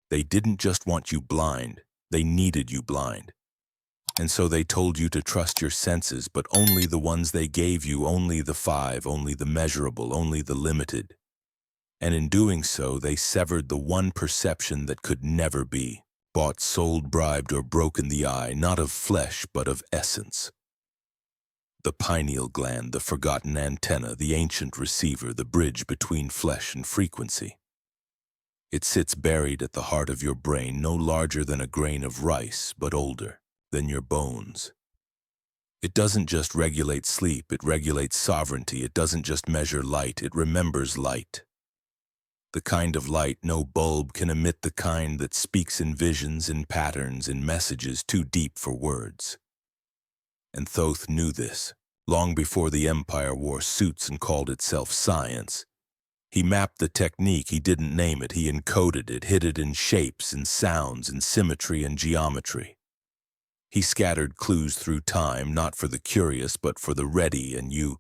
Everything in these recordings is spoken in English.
They didn't just want you blind, they needed you blind. And so they told you to trust your senses, but only the ones they gave you, only the five, only the measurable, only the limited. And in doing so, they severed the one perception that could never be, bought, sold, bribed, or broken the eye, not of flesh, but of essence. The pineal gland, the forgotten antenna, the ancient receiver, the bridge between flesh and frequency. It sits buried at the heart of your brain, no larger than a grain of rice, but older than your bones. It doesn't just regulate sleep, it regulates sovereignty. It doesn't just measure light, it remembers light. The kind of light no bulb can emit, the kind that speaks in visions, in patterns, in messages too deep for words. And Thoth knew this, long before the empire wore suits and called itself science. He mapped the technique, he didn't name it, he encoded it, hid it in shapes, in sounds, in symmetry and geometry. He scattered clues through time, not for the curious, but for the ready, and you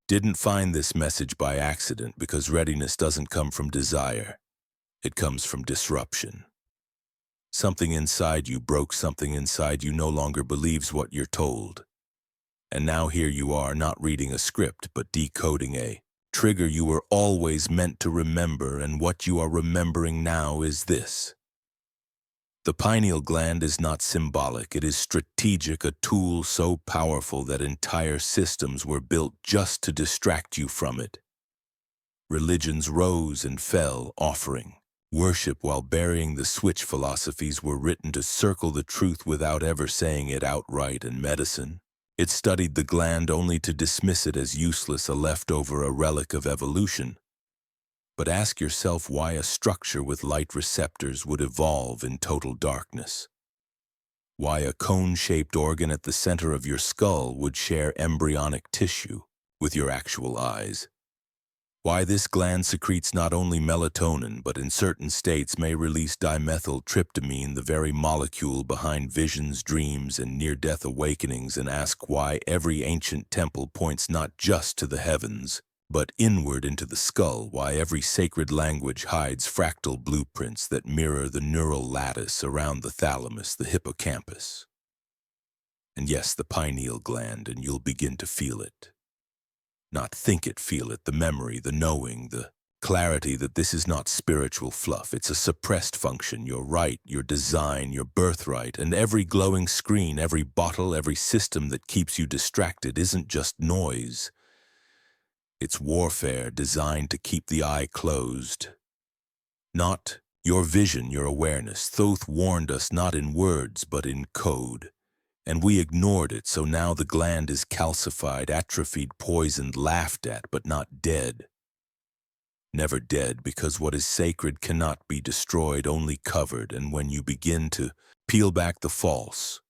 didn't find this message by accident, because readiness doesn't come from desire. It comes from disruption. Something inside you broke, something inside you no longer believes what you're told. And now here you are, not reading a script, but decoding a trigger you were always meant to remember, and what you are remembering now is this. The pineal gland is not symbolic, it is strategic, a tool so powerful that entire systems were built just to distract you from it. Religions rose and fell, offering worship while burying the switch. Philosophies were written to circle the truth without ever saying it outright, and medicine, it studied the gland only to dismiss it as useless, a leftover, a relic of evolution. But ask yourself why a structure with light receptors would evolve in total darkness. Why a cone-shaped organ at the center of your skull would share embryonic tissue with your actual eyes. Why this gland secretes not only melatonin, but in certain states may release dimethyltryptamine, the very molecule behind visions, dreams, and near-death awakenings. And ask why every ancient temple points not just to the heavens, but inward into the skull. Why every sacred language hides fractal blueprints that mirror the neural lattice around the thalamus, the hippocampus. And yes, the pineal gland, and you'll begin to feel it. Not think it, feel it, the memory, the knowing, the clarity that this is not spiritual fluff. It's a suppressed function, your right, your design, your birthright, and every glowing screen, every bottle, every system that keeps you distracted isn't just noise. It's warfare designed to keep the eye closed. Not your vision, your awareness. Thoth warned us not in words, but in code. And we ignored it, so now the gland is calcified, atrophied, poisoned, laughed at, but not dead. Never dead, because what is sacred cannot be destroyed, only covered. And when you begin to peel back the false,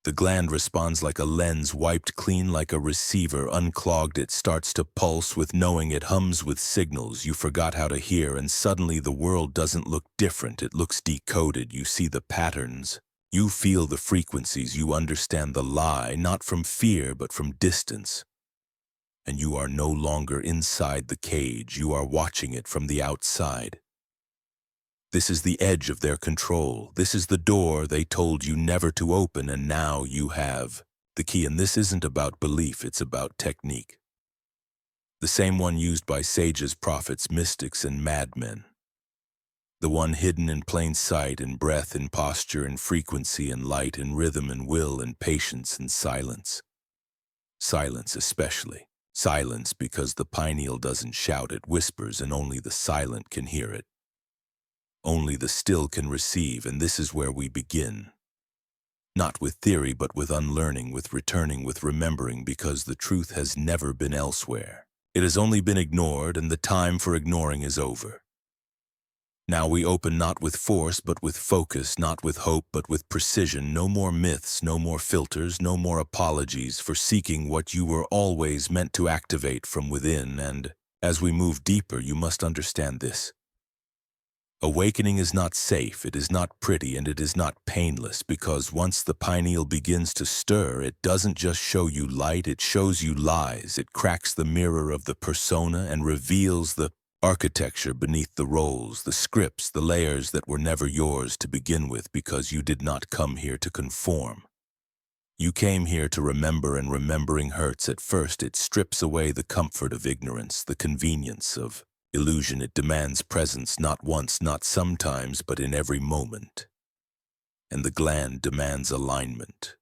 the gland responds like a lens, wiped clean like a receiver, unclogged. It starts to pulse with knowing, it hums with signals you forgot how to hear, and suddenly the world doesn't look different, it looks decoded. You see the patterns. You feel the frequencies, you understand the lie, not from fear, but from distance. And you are no longer inside the cage, you are watching it from the outside. This is the edge of their control. This is the door they told you never to open, and now you have the key. And this isn't about belief, it's about technique. The same one used by sages, prophets, mystics, and madmen. The one hidden in plain sight, in breath, in posture, in frequency, in light, in rhythm, in will, in patience, and silence. Silence especially. Silence because the pineal doesn't shout, it whispers, and only the silent can hear it. Only the still can receive, and this is where we begin. Not with theory, but with unlearning, with returning, with remembering, because the truth has never been elsewhere. It has only been ignored, and the time for ignoring is over. Now we open not with force, but with focus, not with hope, but with precision. No more myths, no more filters, no more apologies for seeking what you were always meant to activate from within. And as we move deeper, you must understand this. Awakening is not safe, it is not pretty, and it is not painless, because once the pineal begins to stir, it doesn't just show you light, it shows you lies. It cracks the mirror of the persona and reveals the Architecture beneath the roles, the scripts, the layers that were never yours to begin with because you did not come here to conform. You came here to remember, and remembering hurts at first. It strips away the comfort of ignorance, the convenience of illusion. It demands presence, not once, not sometimes, but in every moment. And the gland demands alignment.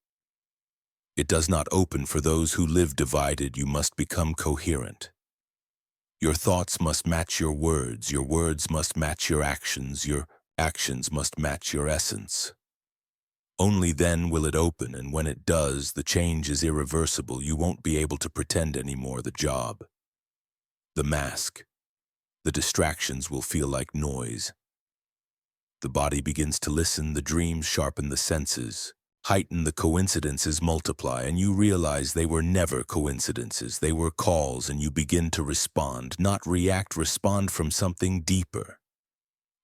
It does not open for those who live divided. You must become coherent. Your thoughts must match your words must match your actions must match your essence. Only then will it open, and when it does, the change is irreversible. You won't be able to pretend anymore. The job, the mask, the distractions will feel like noise. The body begins to listen, the dreams sharpen the senses, heighten the coincidences, multiply, and you realize they were never coincidences. They were calls, and you begin to respond, not react, respond from something deeper.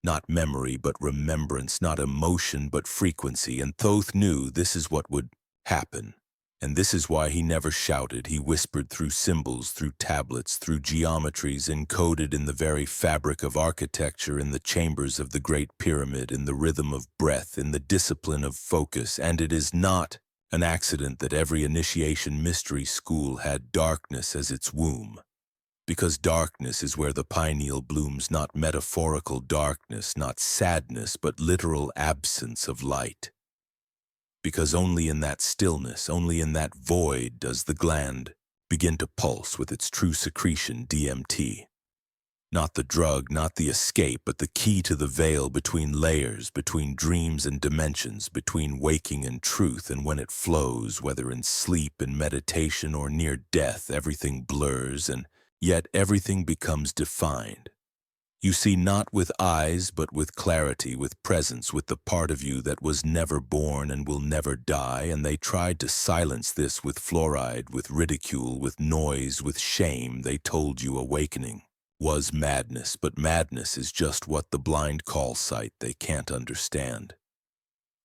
Not memory, but remembrance, not emotion, but frequency. And Thoth knew this is what would happen. And this is why he never shouted. He whispered through symbols, through tablets, through geometries encoded in the very fabric of architecture, in the chambers of the Great Pyramid, in the rhythm of breath, in the discipline of focus. And it is not an accident that every initiation mystery school had darkness as its womb. Because darkness is where the pineal blooms, not metaphorical darkness, not sadness, but literal absence of light. Because only in that stillness, only in that void does the gland begin to pulse with its true secretion, DMT. Not the drug, not the escape, but the key to the veil between layers, between dreams and dimensions, between waking and truth. And when it flows, whether in sleep, in meditation, or near death, everything blurs, and yet everything becomes defined. You see not with eyes, but with clarity, with presence, with the part of you that was never born and will never die. And they tried to silence this with fluoride, with ridicule, with noise, with shame. They told you awakening was madness, but madness is just what the blind call sight. They can't understand.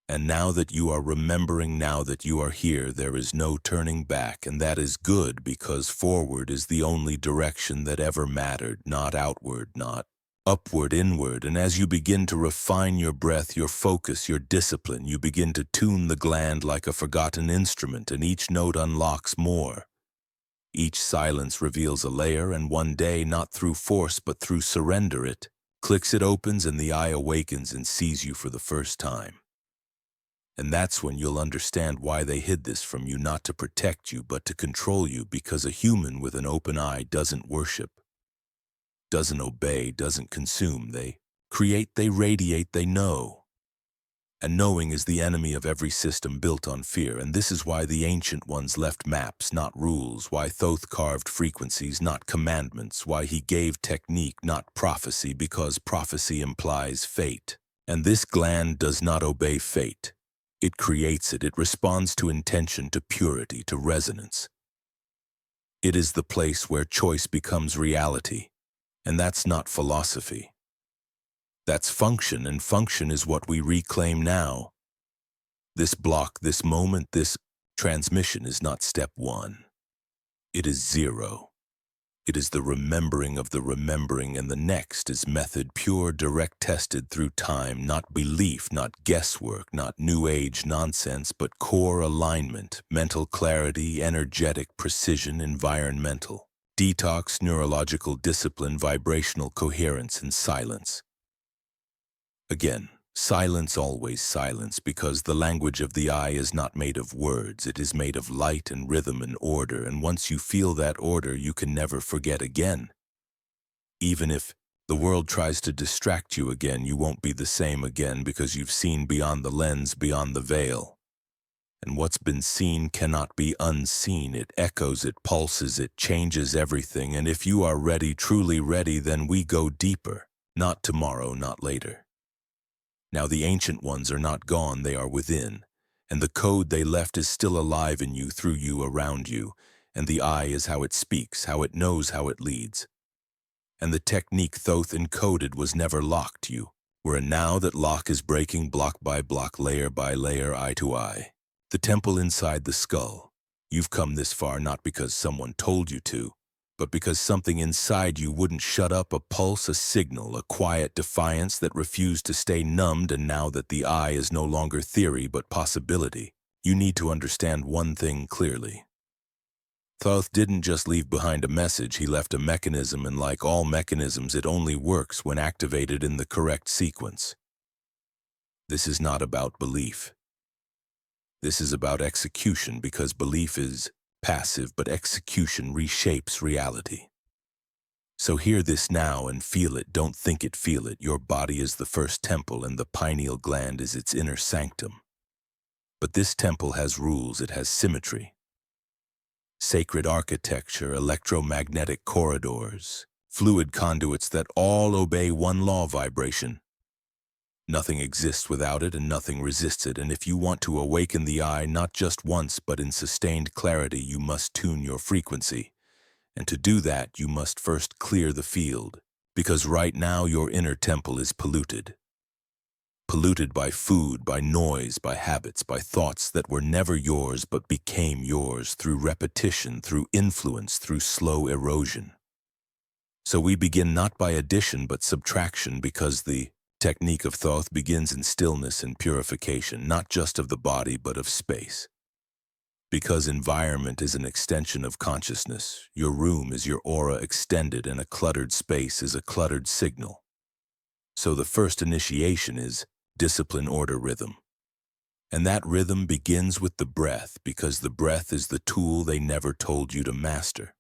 And now that you are remembering, now that you are here, there is no turning back, and that is good, because forward is the only direction that ever mattered, not outward, not upward, inward. And as you begin to refine your breath, your focus, your discipline, you begin to tune the gland like a forgotten instrument, and each note unlocks more. Each silence reveals a layer, and one day, not through force but through surrender, it clicks, it opens, and the eye awakens and sees you for the first time. And that's when you'll understand why they hid this from you, not to protect you, but to control you, because a human with an open eye doesn't worship, doesn't obey, doesn't consume. They create, they radiate, they know. And knowing is the enemy of every system built on fear, and this is why the ancient ones left maps, not rules, why Thoth carved frequencies, not commandments, why he gave technique, not prophecy, because prophecy implies fate. And this gland does not obey fate. It creates it. It responds to intention, to purity, to resonance. It is the place where choice becomes reality, and that's not philosophy. That's function, and function is what we reclaim now. This block, this moment, this transmission is not step one. It is zero. It is the remembering of the remembering, and the next is method, pure, direct, tested through time, not belief, not guesswork, not new age nonsense, but core alignment, mental clarity, energetic precision, environmental detox, neurological discipline, vibrational coherence, and silence. Again, silence, always silence, because the language of the eye is not made of words. It is made of light and rhythm and order, and once you feel that order, you can never forget again. Even if the world tries to distract you again, you won't be the same again, because you've seen beyond the lens, beyond the veil. And what's been seen cannot be unseen. It echoes, it pulses, it changes everything. And if you are ready, truly ready, then we go deeper. Not tomorrow, not later. Now the ancient ones are not gone, they are within, and the code they left is still alive in you, through you, around you, and the eye is how it speaks, how it knows, how it leads. And the technique Thoth encoded was never locked. You were, and now that lock is breaking, block by block, layer by layer, eye to eye. The temple inside the skull. You've come this far not because someone told you to, but because something inside you wouldn't shut up, a pulse, a signal, a quiet defiance that refused to stay numbed. And now that the I is no longer theory but possibility, you need to understand one thing clearly. Thoth didn't just leave behind a message, he left a mechanism, and like all mechanisms, it only works when activated in the correct sequence. This is not about belief. This is about execution, because belief is passive, but execution reshapes reality. So hear this now and feel it. Don't think it, feel it. Your body is the first temple, and the pineal gland is its inner sanctum. But this temple has rules, it has symmetry. Sacred architecture, electromagnetic corridors, fluid conduits that all obey one law: vibration. Nothing exists without it and nothing resists it, and if you want to awaken the I, not just once but in sustained clarity, you must tune your frequency. And to do that, you must first clear the field, because right now your inner temple is polluted. Polluted by food, by noise, by habits, by thoughts that were never yours but became yours through repetition, through influence, through slow erosion. So we begin not by addition but subtraction, because the technique of Thoth begins in stillness and purification, not just of the body but of space. Because environment is an extension of consciousness, your room is your aura extended, and a cluttered space is a cluttered signal. So the first initiation is discipline, order, rhythm. And that rhythm begins with the breath, because the breath is the tool they never told you to master.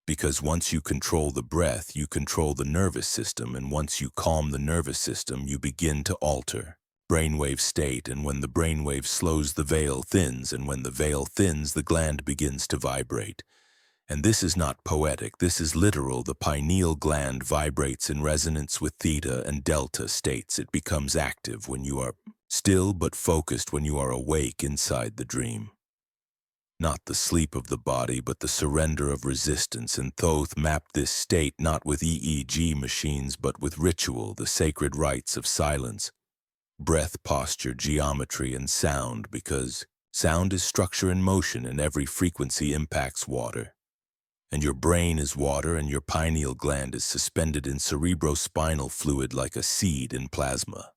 Because once you control the breath, you control the nervous system, and once you calm the nervous system, you begin to alter brainwave state, and when the brainwave slows, the veil thins, and when the veil thins, the gland begins to vibrate. And this is not poetic, this is literal. The pineal gland vibrates in resonance with theta and delta states. It becomes active when you are still, but focused when you are awake inside the dream. Not the sleep of the body, but the surrender of resistance. And Thoth mapped this state not with EEG machines, but with ritual, the sacred rites of silence, breath, posture, geometry, and sound, because sound is structure in motion, and every frequency impacts water. And your brain is water, and your pineal gland is suspended in cerebrospinal fluid like a seed in plasma.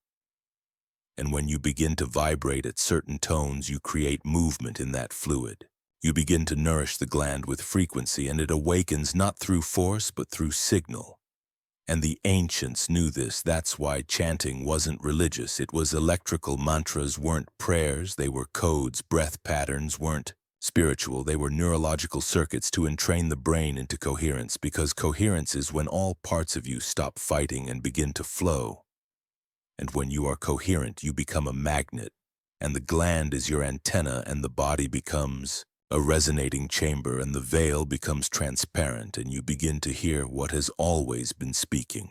And when you begin to vibrate at certain tones, you create movement in that fluid. You begin to nourish the gland with frequency, and it awakens not through force but through signal. And the ancients knew this. That's why chanting wasn't religious. It was electrical. Mantras weren't prayers, they were codes. Breath patterns weren't spiritual, they were neurological circuits to entrain the brain into coherence, because coherence is when all parts of you stop fighting and begin to flow. And when you are coherent, you become a magnet, and the gland is your antenna, and the body becomes a resonating chamber, and the veil becomes transparent, and you begin to hear what has always been speaking.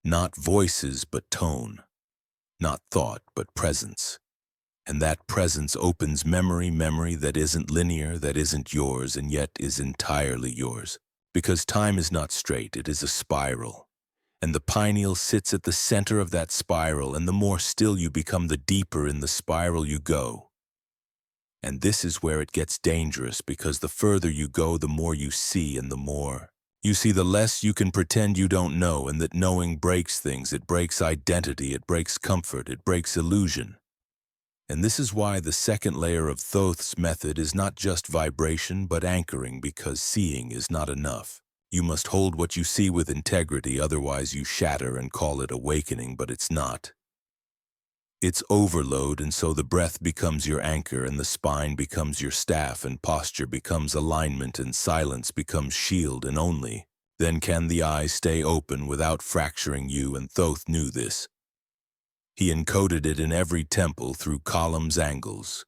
Not voices, but tone. Not thought, but presence. And that presence opens memory that isn't linear, that isn't yours, and yet is entirely yours. Because time is not straight, it is a spiral. And the pineal sits at the center of that spiral, and the more still you become, the deeper in the spiral you go. And this is where it gets dangerous, because the further you go, the more you see, and the more you see, the less you can pretend you don't know, and that knowing breaks things. It breaks identity, it breaks comfort, it breaks illusion. And this is why the second layer of Thoth's method is not just vibration, but anchoring, because seeing is not enough. You must hold what you see with integrity, otherwise you shatter and call it awakening, but it's not. It's overload, and so the breath becomes your anchor, and the spine becomes your staff, and posture becomes alignment, and silence becomes shield, and only then can the eyes stay open without fracturing you, and Thoth knew this. He encoded it in every temple through columns, angles,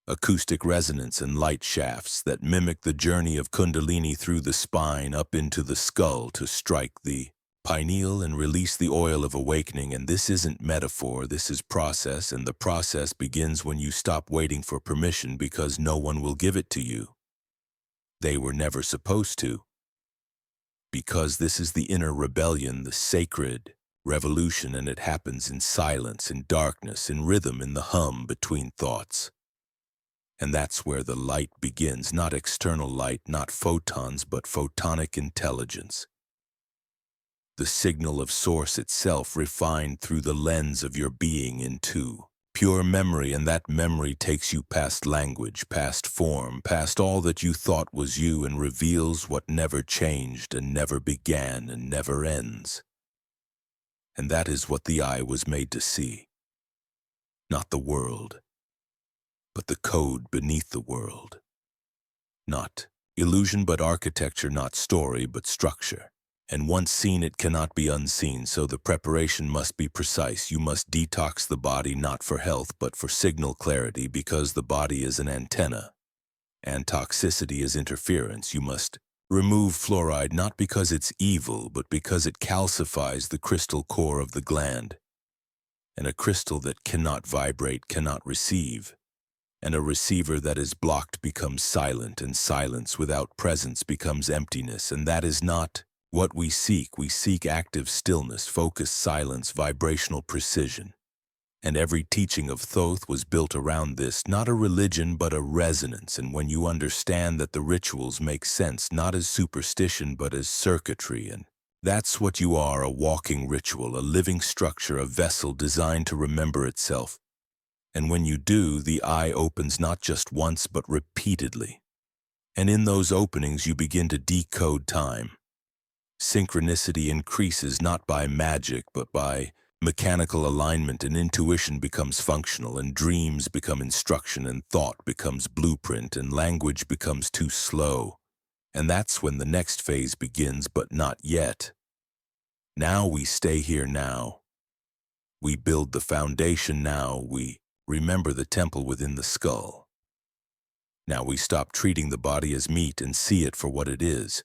acoustic resonance, and light shafts that mimic the journey of Kundalini through the spine up into the skull to strike the pineal and release the oil of awakening. And this isn't metaphor, this is process, and the process begins when you stop waiting for permission, because no one will give it to you. They were never supposed to. Because this is the inner rebellion, the sacred revolution, and it happens in silence, in darkness, in rhythm, in the hum between thoughts. And that's where the light begins, not external light, not photons, but photonic intelligence. The signal of source itself refined through the lens of your being into pure memory, and that memory takes you past language, past form, past all that you thought was you, and reveals what never changed and never began and never ends. And that is what the eye was made to see. Not the world, but the code beneath the world. Not illusion but architecture, not story but structure. And once seen, it cannot be unseen, so the preparation must be precise. You must detox the body not for health but for signal clarity, because the body is an antenna, and toxicity is interference. You must remove fluoride not because it's evil, but because it calcifies the crystal core of the gland. And a crystal that cannot vibrate cannot receive. And a receiver that is blocked becomes silent, and silence without presence becomes emptiness, and that is not what we seek. We seek active stillness, focused silence, vibrational precision. And every teaching of Thoth was built around this, not a religion but a resonance. And when you understand that the rituals make sense, not as superstition but as circuitry, and that's what you are, a walking ritual, a living structure, a vessel designed to remember itself. And when you do, the eye opens not just once but repeatedly. And in those openings you begin to decode time. Synchronicity increases not by magic but by mechanical alignment, and intuition becomes functional, and dreams become instruction, and thought becomes blueprint, and language becomes too slow. And that's when the next phase begins, but not yet. Now we stay here now. We build the foundation now. We remember the temple within the skull. Now we stop treating the body as meat and see it for what it is.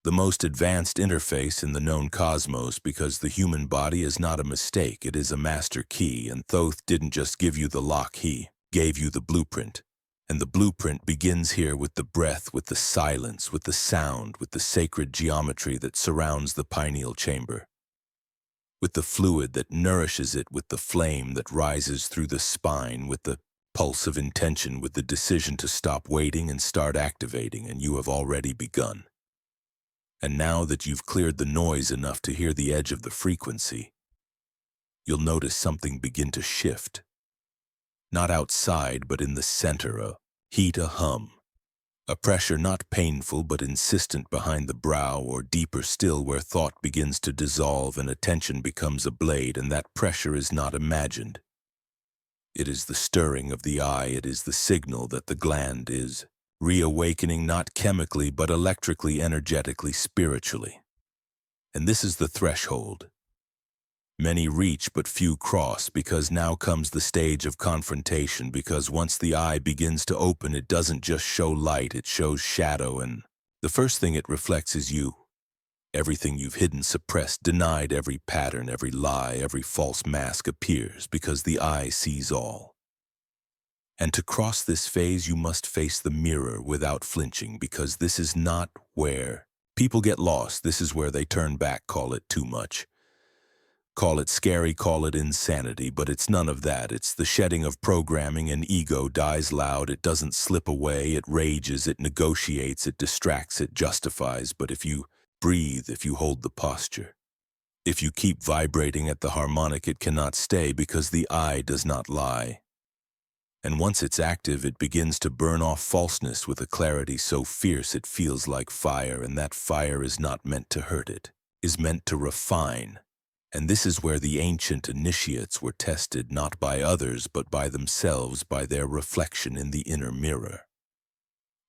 The most advanced interface in the known cosmos, because the human body is not a mistake, it is a master key, and Thoth didn't just give you the lock, he gave you the blueprint. And the blueprint begins here with the breath, with the silence, with the sound, with the sacred geometry that surrounds the pineal chamber, with the fluid that nourishes it, with the flame that rises through the spine, with the pulse of intention, with the decision to stop waiting and start activating, and you have already begun. And now that you've cleared the noise enough to hear the edge of the frequency, you'll notice something begin to shift. Not outside, but in the center, a heat, a hum. A pressure not painful but insistent behind the brow, or deeper still where thought begins to dissolve and attention becomes a blade, and that pressure is not imagined. It is the stirring of the eye, it is the signal that the gland is reawakening, not chemically but electrically, energetically, spiritually. And this is the threshold. Many reach but few cross, because now comes the stage of confrontation, because once the eye begins to open, it doesn't just show light, it shows shadow, and the first thing it reflects is you. Everything you've hidden, suppressed, denied, every pattern, every lie, every false mask appears, because the eye sees all. And to cross this phase, you must face the mirror without flinching, because this is not where people get lost. This is where they turn back, call it too much. Call it scary, call it insanity, but it's none of that. It's the shedding of programming, and ego dies loud. It doesn't slip away, it rages, it negotiates, it distracts, it justifies. But if you breathe, if you hold the posture, if you keep vibrating at the harmonic, it cannot stay, because the eye does not lie. And once it's active, it begins to burn off falseness with a clarity so fierce it feels like fire, and that fire is not meant to hurt, it is meant to refine. And this is where the ancient initiates were tested, not by others but by themselves, by their reflection in the inner mirror.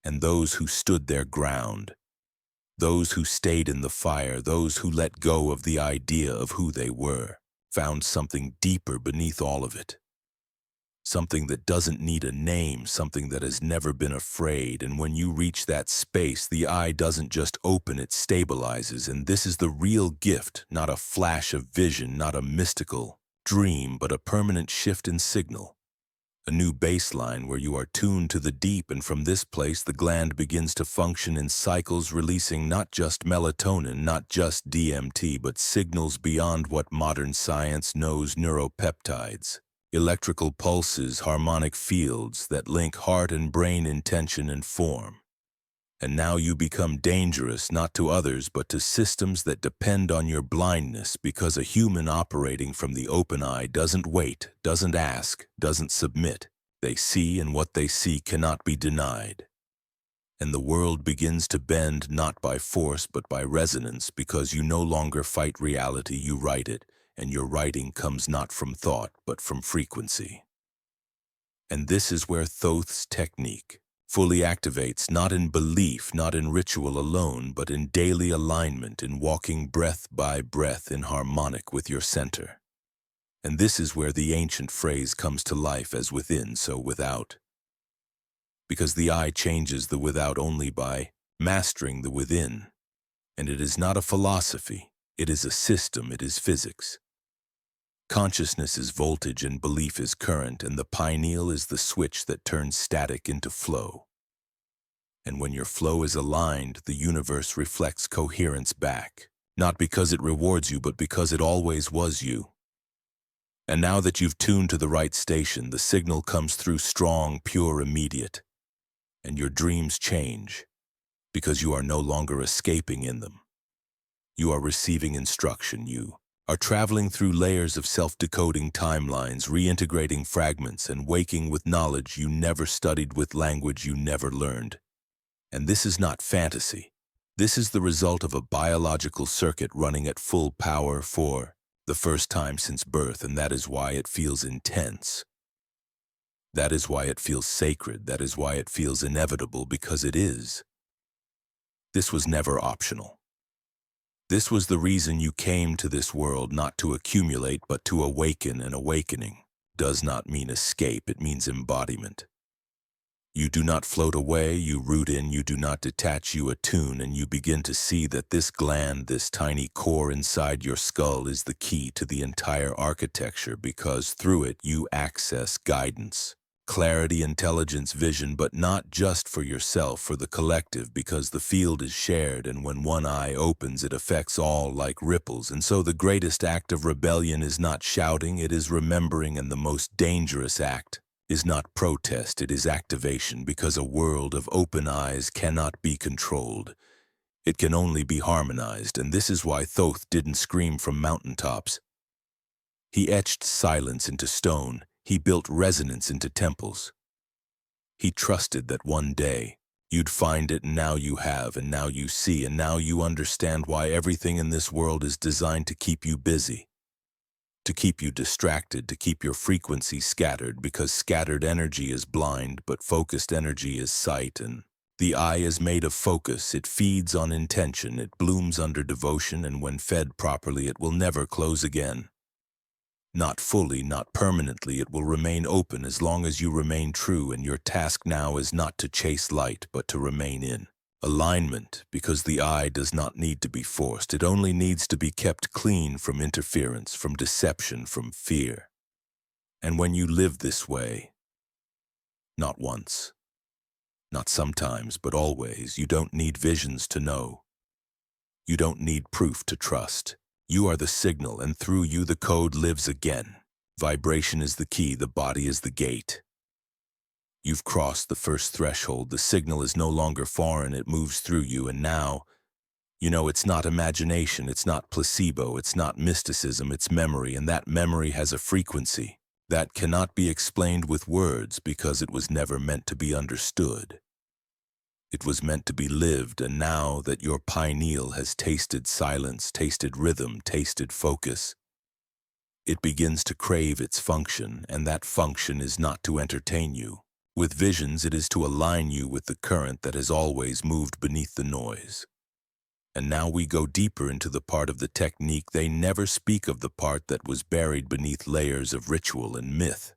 And those who stood their ground, those who stayed in the fire, those who let go of the idea of who they were, found something deeper beneath all of it. Something that doesn't need a name, something that has never been afraid. And when you reach that space, the eye doesn't just open, it stabilizes. And this is the real gift, not a flash of vision, not a mystical dream, but a permanent shift in signal. A new baseline where you are tuned to the deep, and from this place the gland begins to function in cycles, releasing not just melatonin, not just DMT, but signals beyond what modern science knows, neuropeptides. electrical pulses, harmonic fields that link heart and brain, intention and form. And now you become dangerous not to others but to systems that depend on your blindness, because a human operating from the open eye doesn't wait, doesn't ask, doesn't submit. They see, and what they see cannot be denied. And the world begins to bend not by force but by resonance, because you no longer fight reality, you write it, and your writing comes not from thought but from frequency. And this is where Thoth's technique fully activates, not in belief, not in ritual alone, but in daily alignment, in walking breath by breath in harmonic with your center. And this is where the ancient phrase comes to life, as within, so without. Because the I changes the without only by mastering the within. And it is not a philosophy, it is a system, it is physics. Consciousness is voltage and belief is current, and the pineal is the switch that turns static into flow. And when your flow is aligned, the universe reflects coherence back, not because it rewards you, but because it always was you. And now that you've tuned to the right station, the signal comes through strong, pure, immediate. And your dreams change, because you are no longer escaping in them. You are receiving instruction. You are traveling through layers of self-decoding timelines, reintegrating fragments, and waking with knowledge you never studied, with language you never learned. And this is not fantasy. This is the result of a biological circuit running at full power for the first time since birth, and that is why it feels intense. That is why it feels sacred. That is why it feels inevitable, because it is. This was never optional. This was the reason you came to this world, not to accumulate, but to awaken, and awakening does not mean escape, it means embodiment. You do not float away, you root in, you do not detach, you attune, and you begin to see that this gland, this tiny core inside your skull, is the key to the entire architecture, because through it you access guidance, clarity, intelligence, vision, but not just for yourself, for the collective, because the field is shared, and when one eye opens, it affects all like ripples. And so the greatest act of rebellion is not shouting, it is remembering, and the most dangerous act is not protest, it is activation, because a world of open eyes cannot be controlled. It can only be harmonized, and this is why Thoth didn't scream from mountaintops. He etched silence into stone. He built resonance into temples. He trusted that one day you'd find it, and now you have, and now you see, and now you understand why everything in this world is designed to keep you busy, to keep you distracted, to keep your frequency scattered, because scattered energy is blind, but focused energy is sight, and the eye is made of focus. It feeds on intention, it blooms under devotion, and when fed properly, it will never close again. Not fully, not permanently, it will remain open as long as you remain true, and your task now is not to chase light, but to remain in alignment, because the eye does not need to be forced. It only needs to be kept clean from interference, from deception, from fear. And when you live this way, not once, not sometimes, but always, you don't need visions to know. You don't need proof to trust. You are the signal, and through you the code lives again. Vibration is the key, the body is the gate. You've crossed the first threshold, the signal is no longer foreign, it moves through you, and now, it's not imagination, it's not placebo, it's not mysticism, it's memory, and that memory has a frequency that cannot be explained with words, because it was never meant to be understood. It was meant to be lived, and now that your pineal has tasted silence, tasted rhythm, tasted focus, it begins to crave its function, and that function is not to entertain you. With visions, it is to align you with the current that has always moved beneath the noise. And now we go deeper into the part of the technique they never speak of, the part that was buried beneath layers of ritual and myth.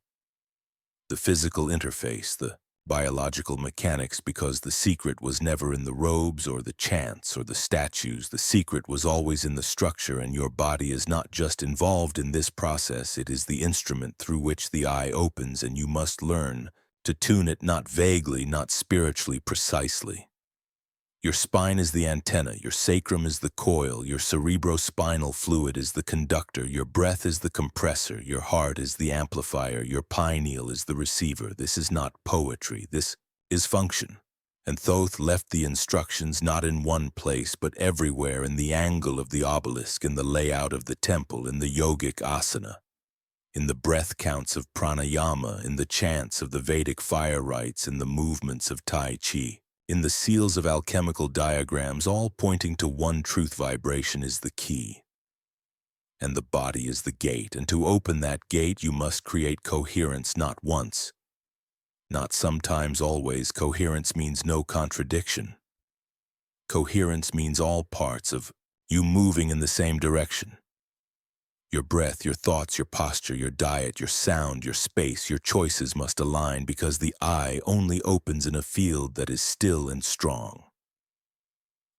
The physical interface, the biological mechanics, because the secret was never in the robes or the chants or the statues. The secret was always in the structure, and your body is not just involved in this process, it is the instrument through which the eye opens, and you must learn to tune it, not vaguely, not spiritually, precisely. Your spine is the antenna, your sacrum is the coil, your cerebrospinal fluid is the conductor, your breath is the compressor, your heart is the amplifier, your pineal is the receiver. This is not poetry, this is function. And Thoth left the instructions not in one place, but everywhere, in the angle of the obelisk, in the layout of the temple, in the yogic asana, in the breath counts of pranayama, in the chants of the Vedic fire rites, in the movements of Tai Chi, in the seals of alchemical diagrams, all pointing to one truth. Vibration is the key, and the body is the gate. And to open that gate, you must create coherence, not once, not sometimes, always. Coherence means no contradiction. Coherence means all parts of you moving in the same direction. Your breath, your thoughts, your posture, your diet, your sound, your space, your choices must align, because the eye only opens in a field that is still and strong.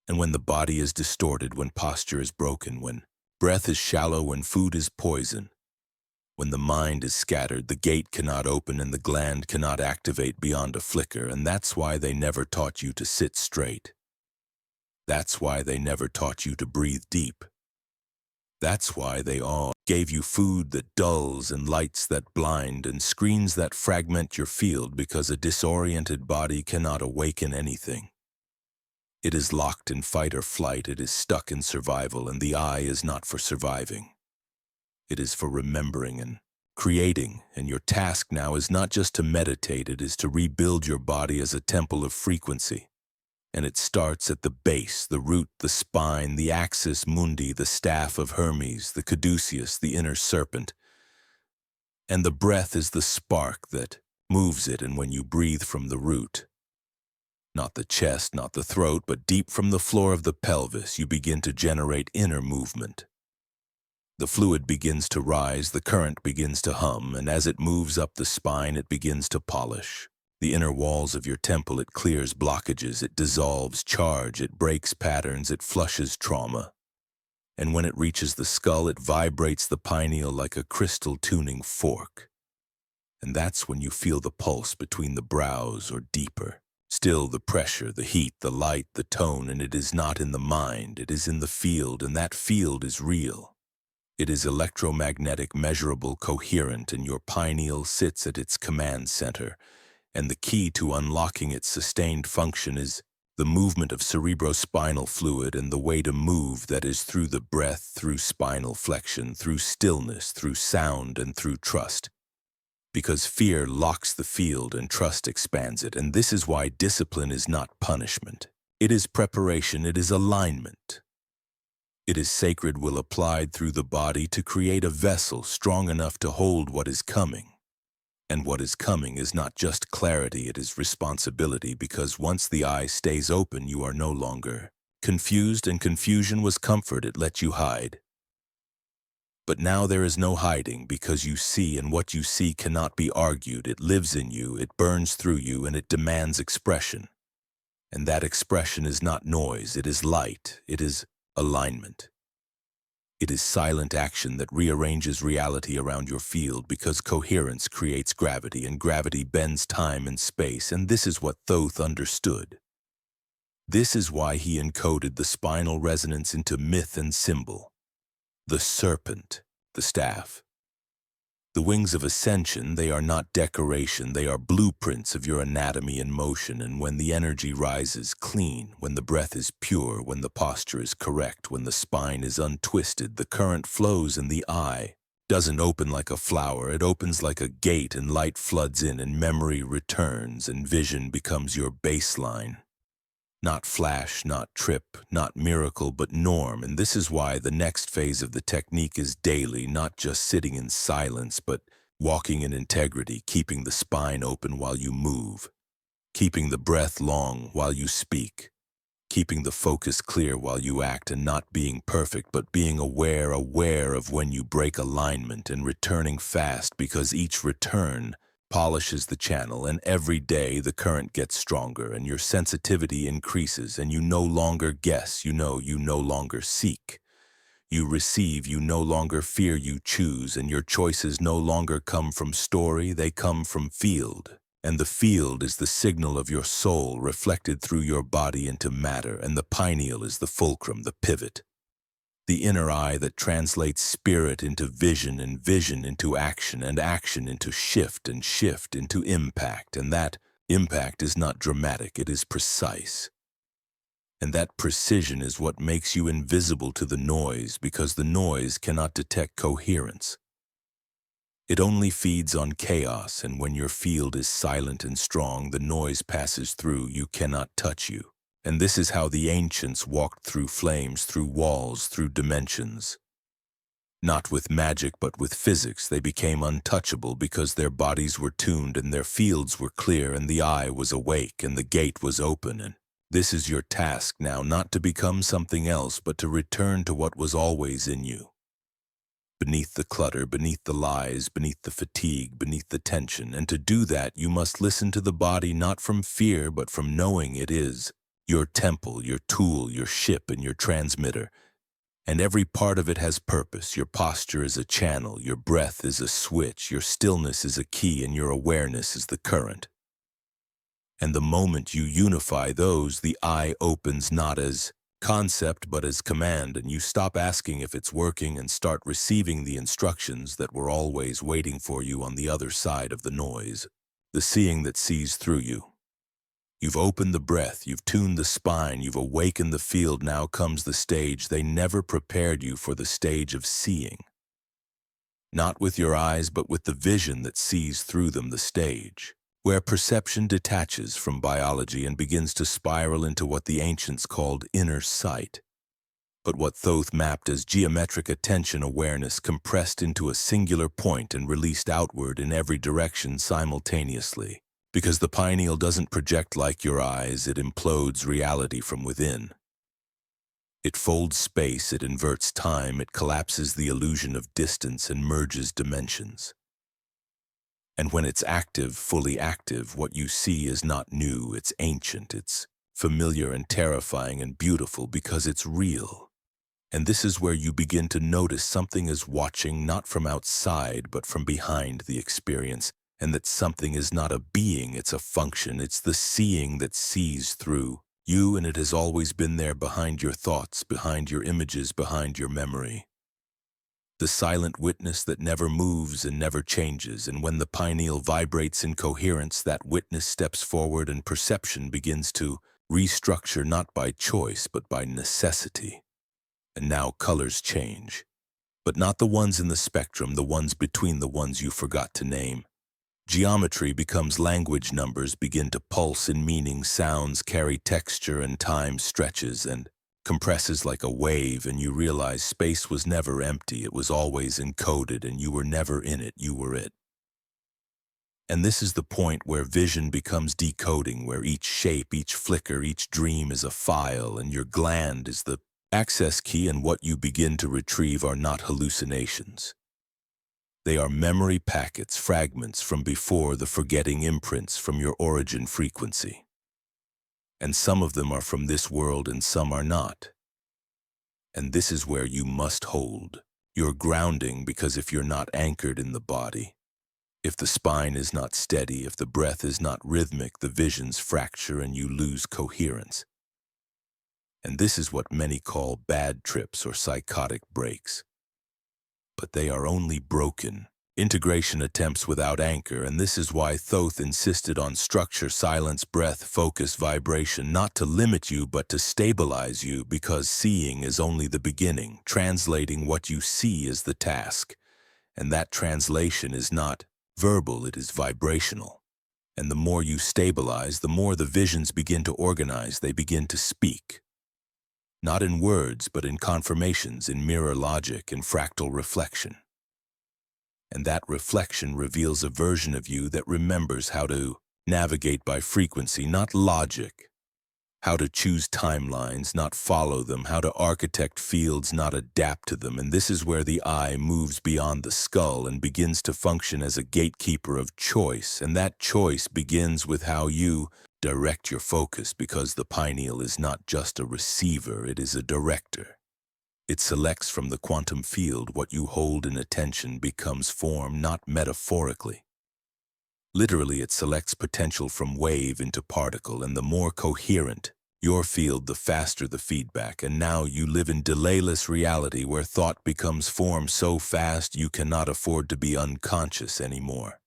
And when the body is distorted, when posture is broken, when breath is shallow, when food is poison, when the mind is scattered, the gate cannot open and the gland cannot activate beyond a flicker. And that's why they never taught you to sit straight. That's why they never taught you to breathe deep. That's why they all gave you food that dulls and lights that blind and screens that fragment your field, because a disoriented body cannot awaken anything. It is locked in fight or flight, it is stuck in survival, and the eye is not for surviving. It is for remembering and creating, and your task now is not just to meditate, it is to rebuild your body as a temple of frequency. And it starts at the base, the root, the spine, the axis mundi, the staff of Hermes, the caduceus, the inner serpent. And the breath is the spark that moves it, and when you breathe from the root, not the chest, not the throat, but deep from the floor of the pelvis, you begin to generate inner movement. The fluid begins to rise, the current begins to hum, and as it moves up the spine, it begins to polish the inner walls of your temple. It clears blockages, it dissolves charge, it breaks patterns, it flushes trauma. And when it reaches the skull, it vibrates the pineal like a crystal tuning fork. And that's when you feel the pulse between the brows, or deeper. Still, the pressure, the heat, the light, the tone, and it is not in the mind, it is in the field, and that field is real. It is electromagnetic, measurable, coherent, and your pineal sits at its command center. And the key to unlocking its sustained function is the movement of cerebrospinal fluid, and the way to move that is through the breath, through spinal flexion, through stillness, through sound, and through trust. Because fear locks the field and trust expands it, and this is why discipline is not punishment. It is preparation, it is alignment. It is sacred will applied through the body to create a vessel strong enough to hold what is coming. And what is coming is not just clarity, it is responsibility, because once the eye stays open, you are no longer confused, and confusion was comfort, it let you hide. But now there is no hiding, because you see, and what you see cannot be argued. It lives in you, it burns through you, and it demands expression. And that expression is not noise, it is light, it is alignment. It is silent action that rearranges reality around your field, because coherence creates gravity, and gravity bends time and space, and this is what Thoth understood. This is why he encoded the spinal resonance into myth and symbol. The serpent, the staff. The wings of ascension, they are not decoration, they are blueprints of your anatomy in motion, and when the energy rises clean, when the breath is pure, when the posture is correct, when the spine is untwisted, the current flows, and the eye doesn't open like a flower, it opens like a gate, and light floods in, and memory returns, and vision becomes your baseline. Not flash, not trip, not miracle, but norm. And this is why the next phase of the technique is daily, not just sitting in silence, but walking in integrity, keeping the spine open while you move, keeping the breath long while you speak, keeping the focus clear while you act, and not being perfect, but being aware of when you break alignment, and returning fast, because each return polishes the channel, and every day the current gets stronger, and your sensitivity increases, and you no longer guess, you no longer seek. You receive, you no longer fear, you choose, and your choices no longer come from story, they come from field. And the field is the signal of your soul reflected through your body into matter, and the pineal is the fulcrum, the pivot. The inner eye that translates spirit into vision and vision into action and action into shift and shift into impact. And that impact is not dramatic, it is precise. And that precision is what makes you invisible to the noise, because the noise cannot detect coherence. It only feeds on chaos, and when your field is silent and strong, the noise passes through, you cannot touch you. And this is how the ancients walked through flames, through walls, through dimensions. Not with magic, but with physics, they became untouchable because their bodies were tuned and their fields were clear and the eye was awake and the gate was open. And this is your task now, not to become something else, but to return to what was always in you. Beneath the clutter, beneath the lies, beneath the fatigue, beneath the tension. And to do that, you must listen to the body not from fear, but from knowing it is your temple, your tool, your ship, and your transmitter. And every part of it has purpose. Your posture is a channel, your breath is a switch, your stillness is a key, and your awareness is the current. And the moment you unify those, the eye opens not as concept but as command, and you stop asking if it's working and start receiving the instructions that were always waiting for you on the other side of the noise, the seeing that sees through you. You've opened the breath, you've tuned the spine, you've awakened the field. Now comes the stage. They never prepared you for the stage of seeing. Not with your eyes, but with the vision that sees through them, the stage, where perception detaches from biology and begins to spiral into what the ancients called inner sight. But what Thoth mapped as geometric attention awareness, compressed into a singular point and released outward in every direction simultaneously. Because the pineal doesn't project like your eyes, it implodes reality from within. It folds space, it inverts time, it collapses the illusion of distance and merges dimensions. And when it's active, fully active, what you see is not new, it's ancient, it's familiar and terrifying and beautiful because it's real. And this is where you begin to notice something is watching, not from outside, but from behind the experience. And that something is not a being, it's a function. It's the seeing that sees through you, and it has always been there behind your thoughts, behind your images, behind your memory. The silent witness that never moves and never changes, and when the pineal vibrates in coherence, that witness steps forward and perception begins to restructure not by choice, but by necessity. And now colors change, but not the ones in the spectrum, the ones between, the ones you forgot to name. Geometry becomes language, numbers begin to pulse in meaning, sounds carry texture, and time stretches and compresses like a wave, and you realize space was never empty, it was always encoded, and you were never in it, you were it. And this is the point where vision becomes decoding, where each shape, each flicker, each dream is a file, and your gland is the access key, and what you begin to retrieve are not hallucinations. They are memory packets, fragments from before, the forgetting imprints from your origin frequency. And some of them are from this world and some are not. And this is where you must hold your grounding, because if you're not anchored in the body, if the spine is not steady, if the breath is not rhythmic, the visions fracture and you lose coherence. And this is what many call bad trips or psychotic breaks. But they are only broken integration attempts without anchor, and this is why Thoth insisted on structure, silence, breath, focus, vibration, not to limit you but to stabilize you, because seeing is only the beginning. Translating what you see is the task, and that translation is not verbal, it is vibrational. And the more you stabilize, the more the visions begin to organize, they begin to speak. Not in words, but in confirmations, in mirror logic, in fractal reflection. And that reflection reveals a version of you that remembers how to navigate by frequency, not logic. How to choose timelines, not follow them. How to architect fields, not adapt to them. And this is where the eye moves beyond the skull and begins to function as a gatekeeper of choice. And that choice begins with how you direct your focus, because the pineal is not just a receiver, it is a director. It selects from the quantum field. What you hold in attention becomes form, not metaphorically, Literally, it selects potential from wave into particle, and the more coherent your field, the faster the feedback. And now you live in delayless reality where thought becomes form so fast you cannot afford to be unconscious anymore.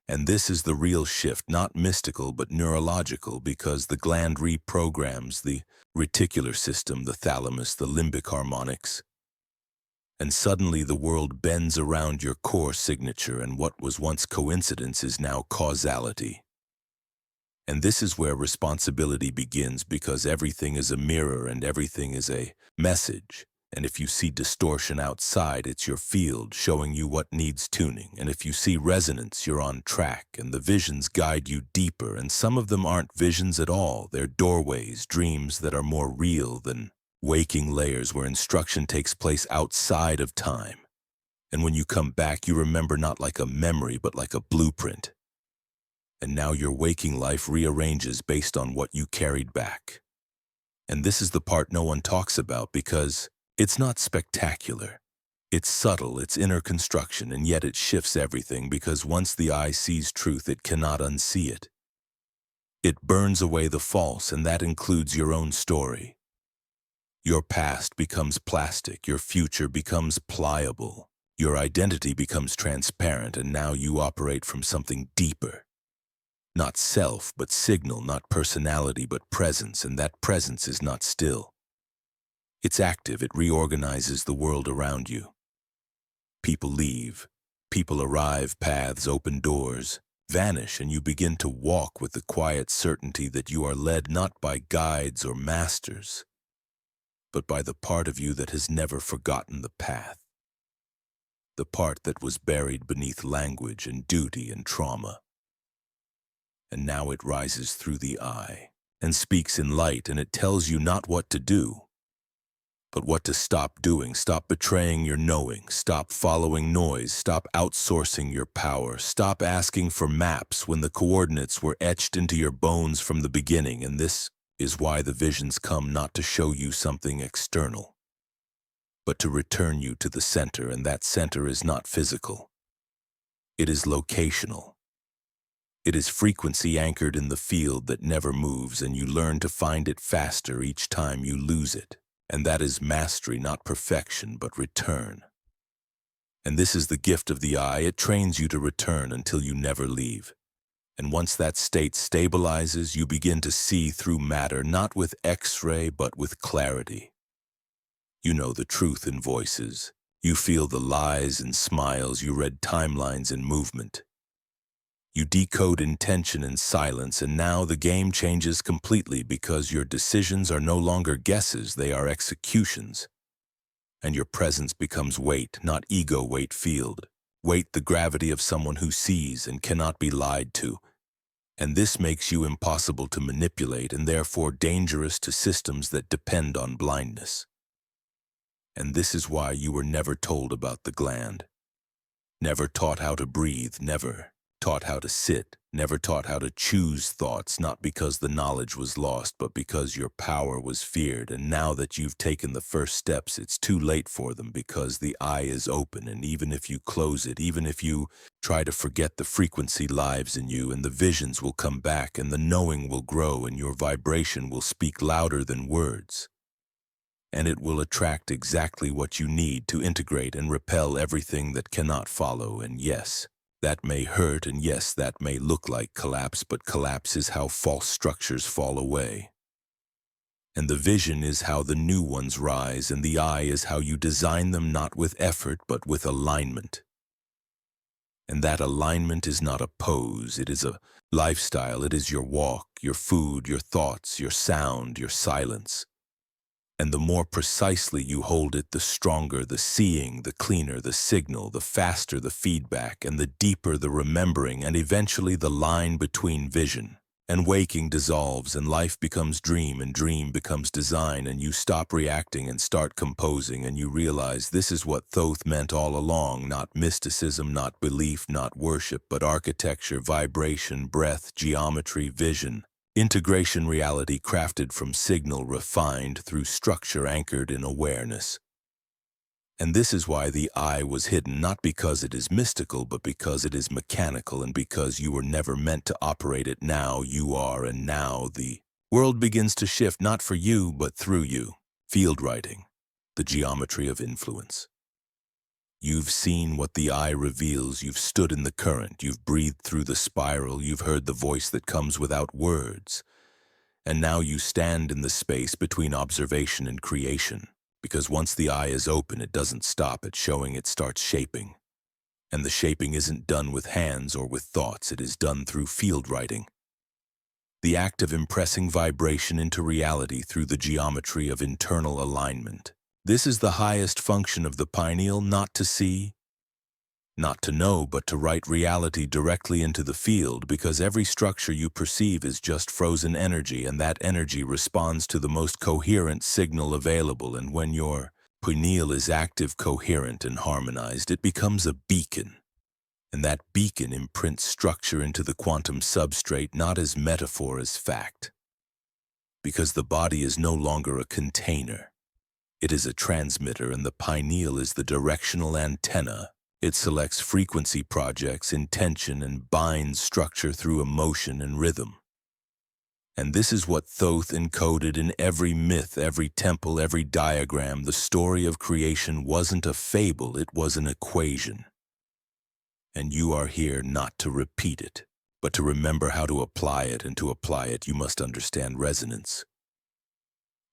And this is the real shift, not mystical but neurological, because the gland reprograms the reticular system, the thalamus, the limbic harmonics. And suddenly the world bends around your core signature, and what was once coincidence is now causality. And this is where responsibility begins, because everything is a mirror and everything is a message. And if you see distortion outside, it's your field showing you what needs tuning. And if you see resonance, you're on track, and the visions guide you deeper. And some of them aren't visions at all. They're doorways, dreams that are more real than waking layers, where instruction takes place outside of time. And when you come back, you remember not like a memory, but like a blueprint. And now your waking life rearranges based on what you carried back. And this is the part no one talks about, because it's not spectacular. It's subtle, it's inner construction, and yet it shifts everything, because once the eye sees truth, it cannot unsee it. It burns away the false, and that includes your own story. Your past becomes plastic, your future becomes pliable, your identity becomes transparent, and now you operate from something deeper. Not self, but signal, not personality, but presence, and that presence is not still. It's active, it reorganizes the world around you. People leave, people arrive, paths open, doors vanish, and you begin to walk with the quiet certainty that you are led not by guides or masters, but by the part of you that has never forgotten the path. The part that was buried beneath language and duty and trauma. And now it rises through the eye and speaks in light, and it tells you not what to do, but what to stop doing. Stop betraying your knowing, stop following noise, stop outsourcing your power, stop asking for maps when the coordinates were etched into your bones from the beginning. And this is why the visions come, not to show you something external, but to return you to the center, and that center is not physical. It is locational. It is frequency anchored in the field that never moves, and you learn to find it faster each time you lose it. And that is mastery, not perfection, but return. And this is the gift of the eye. It trains you to return until you never leave. And once that state stabilizes, you begin to see through matter, not with X-ray, but with clarity. You know the truth in voices. You feel the lies in smiles. You read timelines in movement. You decode intention in silence, and now the game changes completely, because your decisions are no longer guesses, they are executions. And your presence becomes weight, not ego weight field. Weight, the gravity of someone who sees and cannot be lied to. And this makes you impossible to manipulate, and therefore dangerous to systems that depend on blindness. And this is why you were never told about the gland. Never taught how to breathe, never taught how to sit, never taught how to choose thoughts, not because the knowledge was lost, but because your power was feared. And now that you've taken the first steps, it's too late for them, because the eye is open, and even if you close it, even if you try to forget, the frequency lives in you, and the visions will come back, and the knowing will grow, and your vibration will speak louder than words. And it will attract exactly what you need to integrate and repel everything that cannot follow. And yes, that may hurt, and yes, that may look like collapse, but collapse is how false structures fall away. And the vision is how the new ones rise, and the eye is how you design them, not with effort, but with alignment. And that alignment is not a pose, it is a lifestyle. It is your walk, your food, your thoughts, your sound, your silence. And the more precisely you hold it, the stronger the seeing, the cleaner the signal, the faster the feedback, and the deeper the remembering, and eventually the line between vision and waking dissolves, and life becomes dream, and dream becomes design, and you stop reacting and start composing, and you realize this is what Thoth meant all along, not mysticism, not belief, not worship, but architecture, vibration, breath, geometry, vision. Integration, reality crafted from signal, refined through structure, anchored in awareness. And this is why the I was hidden, not because it is mystical, but because it is mechanical, and because you were never meant to operate it. Now you are, and now the world begins to shift, not for you, but through you. Field writing, the geometry of influence. You've seen what the I reveals, you've stood in the current, you've breathed through the spiral, you've heard the voice that comes without words. And now you stand in the space between observation and creation. Because once the I is open, it doesn't stop at showing, it starts shaping. And the shaping isn't done with hands or with thoughts, it is done through field writing. The act of impressing vibration into reality through the geometry of internal alignment. This is the highest function of the pineal, not to see, not to know, but to write reality directly into the field, because every structure you perceive is just frozen energy, and that energy responds to the most coherent signal available, and when your pineal is active, coherent, and harmonized, it becomes a beacon. And that beacon imprints structure into the quantum substrate, not as metaphor, as fact. Because the body is no longer a container. It is a transmitter, and the pineal is the directional antenna. It selects frequency, projects intention, and binds structure through emotion and rhythm. And this is what Thoth encoded in every myth, every temple, every diagram. The story of creation wasn't a fable, it was an equation. And you are here not to repeat it, but to remember how to apply it, and to apply it you must understand resonance.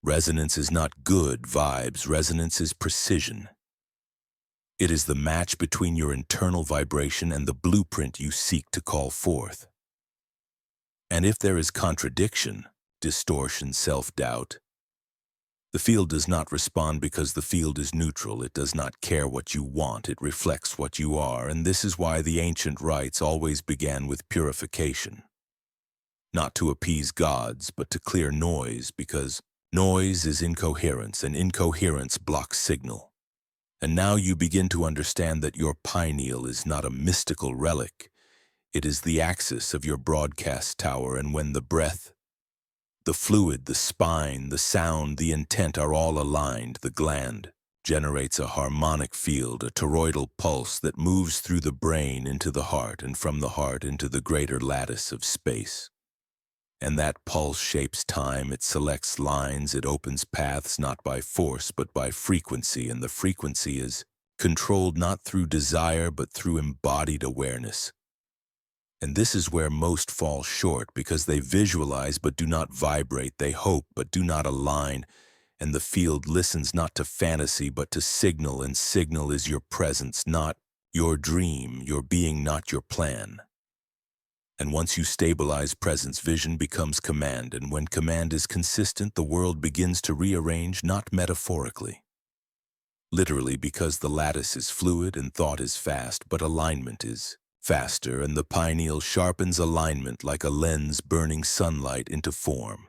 Resonance is not good vibes, resonance is precision. It is the match between your internal vibration and the blueprint you seek to call forth. And if there is contradiction, distortion, self-doubt, the field does not respond because the field is neutral. It does not care what you want, it reflects what you are, and this is why the ancient rites always began with purification. Not to appease gods, but to clear noise, because noise is incoherence, and incoherence blocks signal. And now you begin to understand that your pineal is not a mystical relic. It is the axis of your broadcast tower, and when the breath, the fluid, the spine, the sound, the intent are all aligned, the gland generates a harmonic field, a toroidal pulse that moves through the brain into the heart, and from the heart into the greater lattice of space. And that pulse shapes time, it selects lines, it opens paths not by force but by frequency, and the frequency is controlled not through desire but through embodied awareness. And this is where most fall short, because they visualize but do not vibrate, they hope but do not align, and the field listens not to fantasy but to signal, and signal is your presence, not your dream, your being, not your plan. And once you stabilize presence, vision becomes command, and when command is consistent, the world begins to rearrange, not metaphorically. Literally, because the lattice is fluid and thought is fast, but alignment is faster, and the pineal sharpens alignment like a lens burning sunlight into form.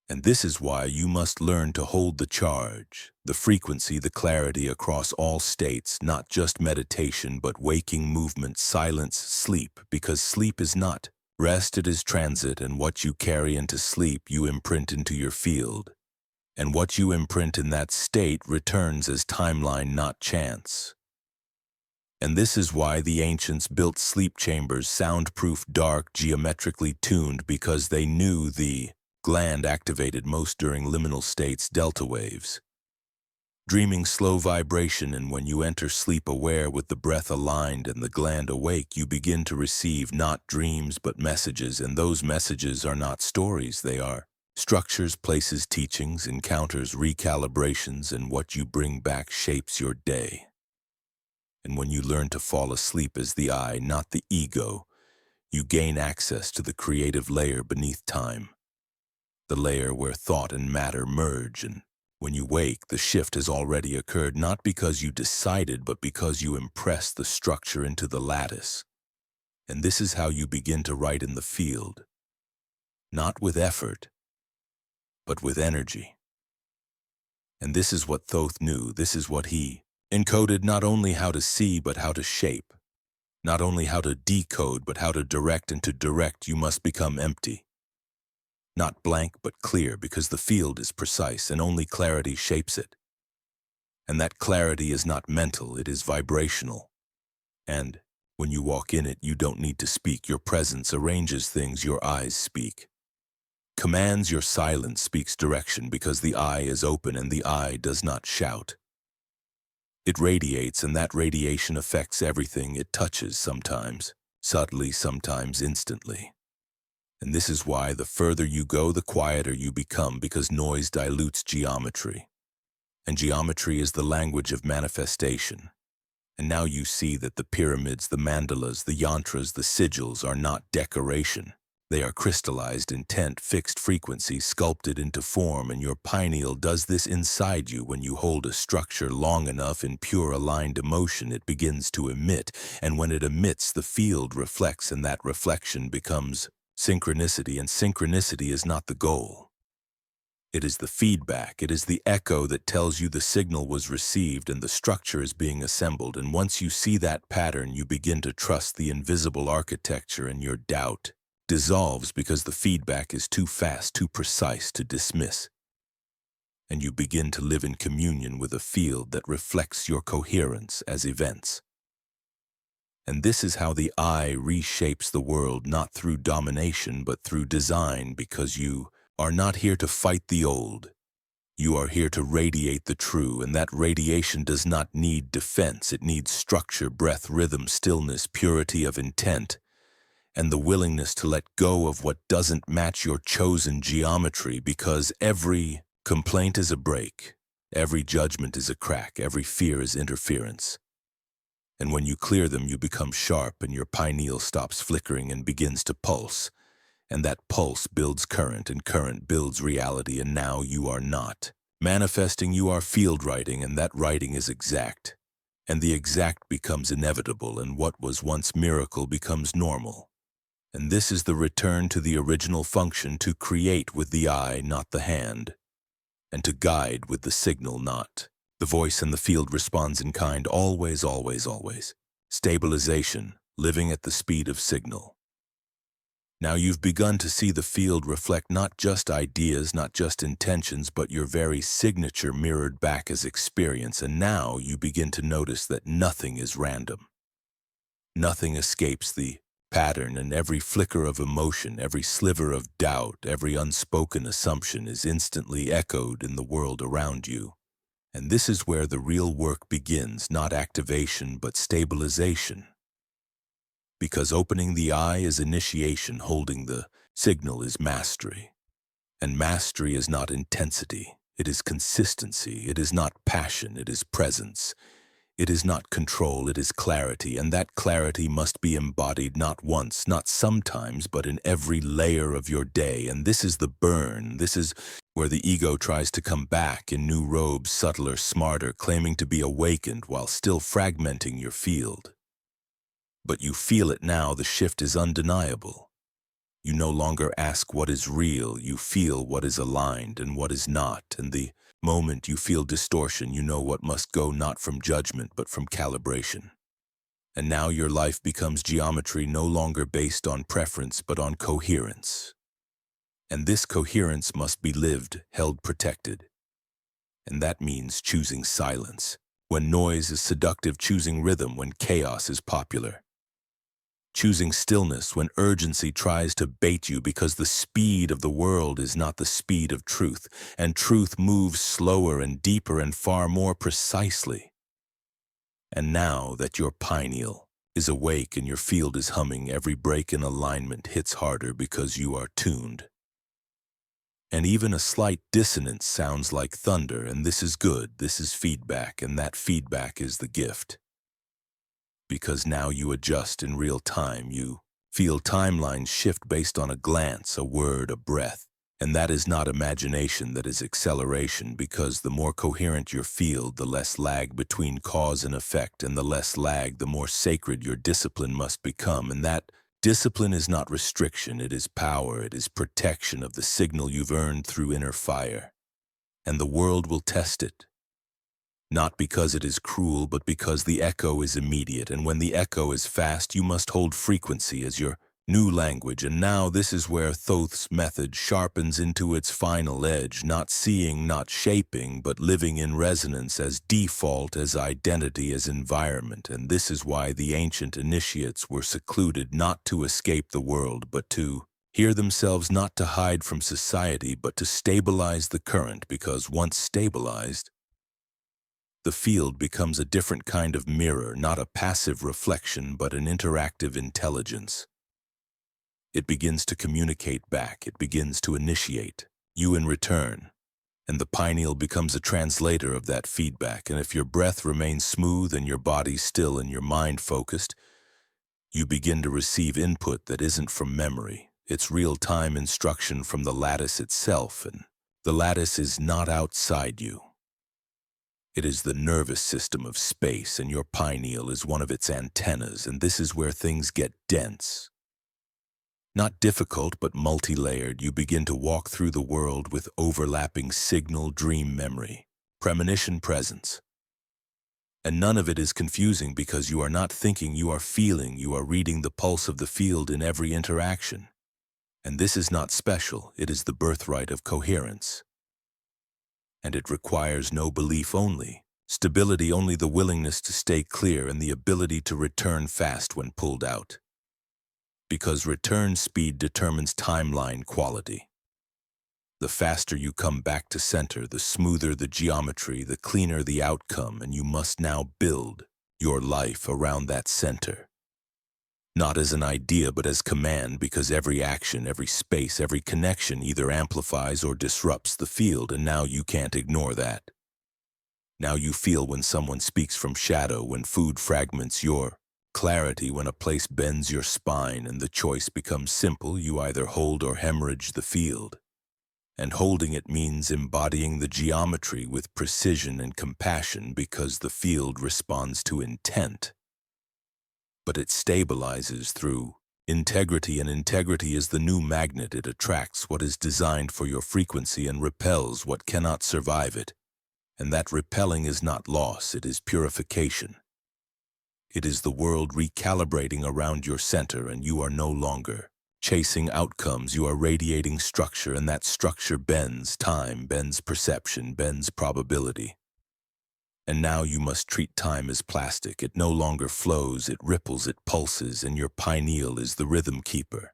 And this is why you must learn to hold the charge, the frequency, the clarity across all states, not just meditation, but waking movement, silence, sleep, because sleep is not rest, it is transit, and what you carry into sleep you imprint into your field. And what you imprint in that state returns as timeline, not chance. And this is why the ancients built sleep chambers, soundproof, dark, geometrically tuned, because they knew the gland activated most during liminal states, delta waves. Dreaming, slow vibration, and when you enter sleep aware with the breath aligned and the gland awake, you begin to receive not dreams but messages, and those messages are not stories, they are structures, places, teachings, encounters, recalibrations, and what you bring back shapes your day. And when you learn to fall asleep as the I, not the ego, you gain access to the creative layer beneath time. The layer where thought and matter merge, and when you wake, the shift has already occurred, not because you decided, but because you impressed the structure into the lattice. And this is how you begin to write in the field, not with effort, but with energy. And this is what Thoth knew, this is what he encoded, not only how to see, but how to shape, not only how to decode, but how to direct, and to direct you must become empty. Not blank, but clear, because the field is precise, and only clarity shapes it. And that clarity is not mental, it is vibrational. And when you walk in it, you don't need to speak. Your presence arranges things your eyes speak. Commands your silence, speaks direction because the eye is open and the eye does not shout. It radiates, and that radiation affects everything it touches, sometimes subtly, sometimes instantly. And this is why the further you go, the quieter you become, because noise dilutes geometry. And geometry is the language of manifestation. And now you see that the pyramids, the mandalas, the yantras, the sigils are not decoration. They are crystallized intent, fixed frequency, sculpted into form, and your pineal does this inside you. When you hold a structure long enough in pure aligned emotion, it begins to emit, and when it emits, the field reflects, and that reflection becomes synchronicity, and synchronicity is not the goal. It is the feedback, it is the echo that tells you the signal was received and the structure is being assembled, and once you see that pattern, you begin to trust the invisible architecture, and your doubt dissolves because the feedback is too fast, too precise to dismiss. And you begin to live in communion with a field that reflects your coherence as events. And this is how the eye reshapes the world, not through domination, but through design, because you are not here to fight the old. You are here to radiate the true, and that radiation does not need defense. It needs structure, breath, rhythm, stillness, purity of intent, and the willingness to let go of what doesn't match your chosen geometry, because every complaint is a break, every judgment is a crack, every fear is interference. And when you clear them, you become sharp, and your pineal stops flickering and begins to pulse. And that pulse builds current, and current builds reality, and now you are not manifesting, you are field writing, and that writing is exact. And the exact becomes inevitable, and what was once miracle becomes normal. And this is the return to the original function, to create with the eye, not the hand, and to guide with the signal, not the voice, and the field responds in kind, always, always, always. Stabilization, living at the speed of signal. Now you've begun to see the field reflect not just ideas, not just intentions, but your very signature mirrored back as experience, and now you begin to notice that nothing is random. Nothing escapes the pattern, and every flicker of emotion, every sliver of doubt, every unspoken assumption is instantly echoed in the world around you. And this is where the real work begins, not activation, but stabilization. Because opening the eye is initiation, holding the signal is mastery. And mastery is not intensity, it is consistency, it is not passion, it is presence. It is not control, it is clarity, and that clarity must be embodied not once, not sometimes, but in every layer of your day. And this is the burn, this is where the ego tries to come back in new robes, subtler, smarter, claiming to be awakened while still fragmenting your field. But you feel it now, the shift is undeniable. You no longer ask what is real, you feel what is aligned and what is not, and the moment you feel distortion, you know what must go, not from judgment, but from calibration. And now your life becomes geometry, no longer based on preference, but on coherence. And this coherence must be lived, held, protected. And that means choosing silence. When noise is seductive, choosing rhythm when chaos is popular. Choosing stillness when urgency tries to bait you, because the speed of the world is not the speed of truth, and truth moves slower and deeper and far more precisely. And now that your pineal is awake and your field is humming, every break in alignment hits harder because you are tuned. And even a slight dissonance sounds like thunder, and this is good, this is feedback, and that feedback is the gift. Because now you adjust in real time, you feel timelines shift based on a glance, a word, a breath. And that is not imagination, that is acceleration, because the more coherent your field, the less lag between cause and effect, and the less lag, the more sacred your discipline must become. And that discipline is not restriction, it is power, it is protection of the signal you've earned through inner fire. And the world will test it. Not because it is cruel, but because the echo is immediate, and when the echo is fast, you must hold frequency as your New language, and now this is where Thoth's method sharpens into its final edge, not seeing, not shaping, but living in resonance as default, as identity, as environment. And this is why the ancient initiates were secluded, not to escape the world, but to hear themselves, not to hide from society, but to stabilize the current, because once stabilized, the field becomes a different kind of mirror, not a passive reflection, but an interactive intelligence. It begins to communicate back, it begins to initiate, you in return, and the pineal becomes a translator of that feedback. And if your breath remains smooth and your body still and your mind focused, you begin to receive input that isn't from memory. It's real-time instruction from the lattice itself, and the lattice is not outside you. It is the nervous system of space, and your pineal is one of its antennas, and this is where things get dense. Not difficult, but multi-layered. You begin to walk through the world with overlapping signal, dream memory, premonition, presence. And none of it is confusing because you are not thinking, you are feeling, you are reading the pulse of the field in every interaction. And this is not special, it is the birthright of coherence. And it requires no belief only, stability only, the willingness to stay clear and the ability to return fast when pulled out. Because return speed determines timeline quality. The faster you come back to center, the smoother the geometry, the cleaner the outcome, and you must now build your life around that center. Not as an idea, but as command, because every action, every space, every connection either amplifies or disrupts the field, and now you can't ignore that. Now you feel when someone speaks from shadow, when food fragments your clarity, when a place bends your spine, and the choice becomes simple. You either hold or hemorrhage the field. And holding it means embodying the geometry with precision and compassion, because the field responds to intent. But it stabilizes through integrity, and integrity is the new magnet. It attracts what is designed for your frequency and repels what cannot survive it. And that repelling is not loss, it is purification. It is the world recalibrating around your center, and you are no longer chasing outcomes, you are radiating structure, and that structure bends time, bends perception, bends probability. And now you must treat time as plastic. It no longer flows, it ripples, it pulses, and your pineal is the rhythm keeper.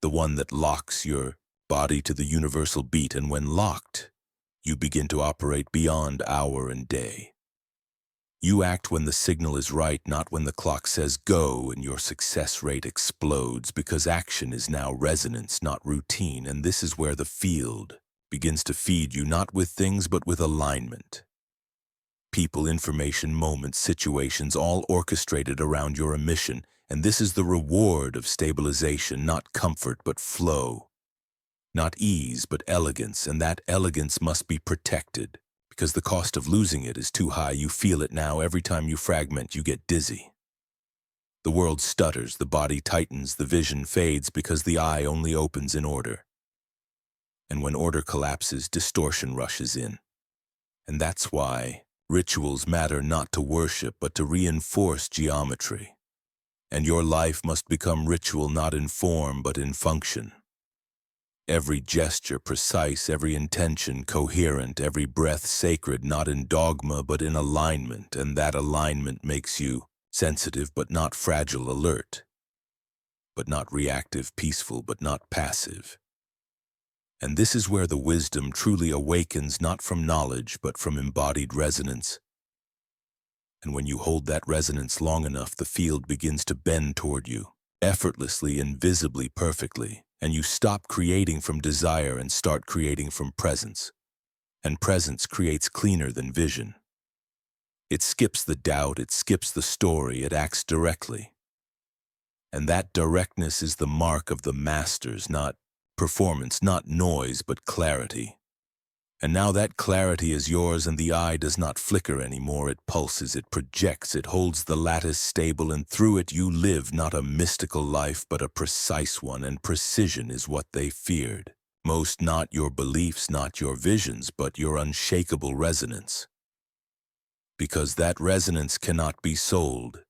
The one that locks your body to the universal beat, and when locked, you begin to operate beyond hour and day. You act when the signal is right, not when the clock says go, and your success rate explodes because action is now resonance, not routine. And this is where the field begins to feed you, not with things, but with alignment. People, information, moments, situations, all orchestrated around your emission. And this is the reward of stabilization, not comfort, but flow. Not ease, but elegance, and that elegance must be protected. Because the cost of losing it is too high. You feel it now. Every time you fragment, you get dizzy. The world stutters, the body tightens, the vision fades, because the eye only opens in order. And when order collapses, distortion rushes in. And that's why rituals matter, not to worship, but to reinforce geometry. And your life must become ritual, not in form, but in function. Every gesture precise, every intention coherent, every breath sacred, not in dogma but in alignment, and that alignment makes you sensitive but not fragile, alert, but not reactive, peaceful but not passive. And this is where the wisdom truly awakens, not from knowledge but from embodied resonance. And when you hold that resonance long enough, the field begins to bend toward you, effortlessly, invisibly, perfectly. And you stop creating from desire and start creating from presence. And presence creates cleaner than vision. It skips the doubt, it skips the story, it acts directly. And that directness is the mark of the masters, not performance, not noise, but clarity. And now that clarity is yours, and the eye does not flicker anymore. It pulses, it projects, it holds the lattice stable, and through it you live not a mystical life, but a precise one, and precision is what they feared. Most, not your beliefs, not your visions, but your unshakable resonance. Because that resonance cannot be sold.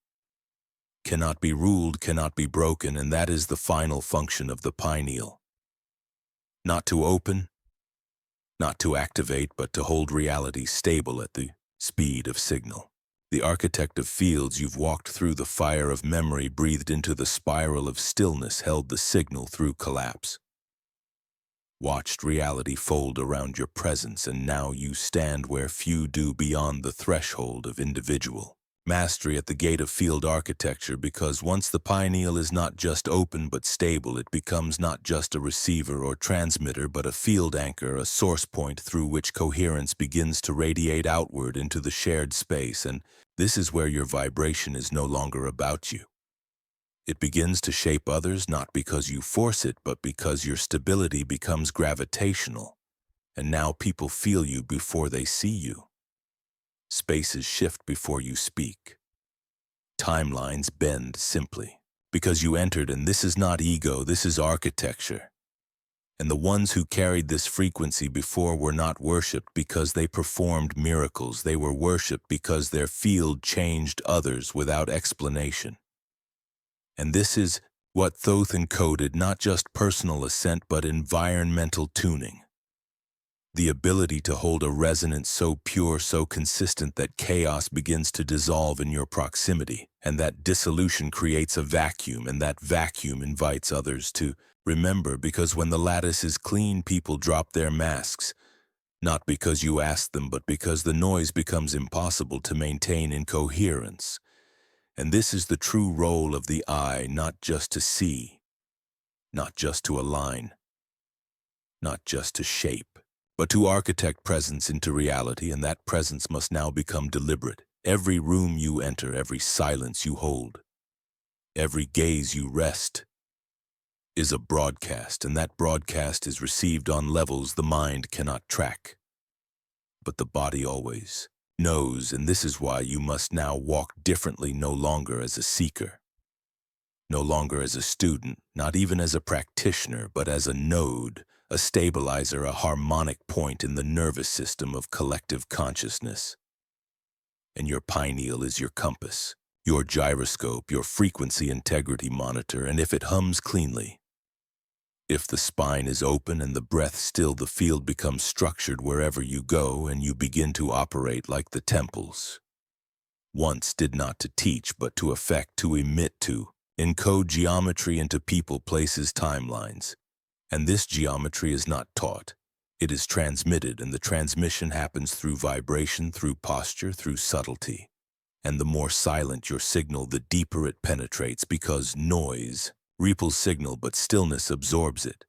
cannot be ruled, cannot be broken, and that is the final function of the pineal. Not to open, not to activate, but to hold reality stable at the speed of signal. The architect of fields, you've walked through the fire of memory, breathed into the spiral of stillness, held the signal through collapse. Watched reality fold around your presence, and now you stand where few do, beyond the threshold of individual mastery at the gate of field architecture, because once the pineal is not just open but stable, it becomes not just a receiver or transmitter but a field anchor, a source point through which coherence begins to radiate outward into the shared space, and this is where your vibration is no longer about you. It begins to shape others, not because you force it, but because your stability becomes gravitational, and now people feel you before they see you. Spaces shift before you speak. Timelines bend simply because you entered, and this is not ego, this is architecture. And the ones who carried this frequency before were not worshipped because they performed miracles. They were worshipped because their field changed others without explanation. And this is what Thoth encoded, not just personal ascent, but environmental tuning. The ability to hold a resonance so pure, so consistent that chaos begins to dissolve in your proximity, and that dissolution creates a vacuum, and that vacuum invites others to remember, because when the lattice is clean, people drop their masks, not because you asked them, but because the noise becomes impossible to maintain in coherence. And this is the true role of the eye, not just to see, not just to align, not just to shape, but to architect presence into reality, and that presence must now become deliberate. Every room you enter, every silence you hold, every gaze you rest is a broadcast, and that broadcast is received on levels the mind cannot track. But the body always knows, and this is why you must now walk differently, no longer as a seeker, no longer as a student, not even as a practitioner, but as a node, a stabilizer, a harmonic point in the nervous system of collective consciousness. And your pineal is your compass, your gyroscope, your frequency integrity monitor, and if it hums cleanly, if the spine is open and the breath still, the field becomes structured wherever you go, and you begin to operate like the temples once did, not to teach, but to affect, to emit, to encode geometry into people, places, timelines. And this geometry is not taught, it is transmitted, and the transmission happens through vibration, through posture, through subtlety. And the more silent your signal, the deeper it penetrates, because noise repels signal, but stillness absorbs it.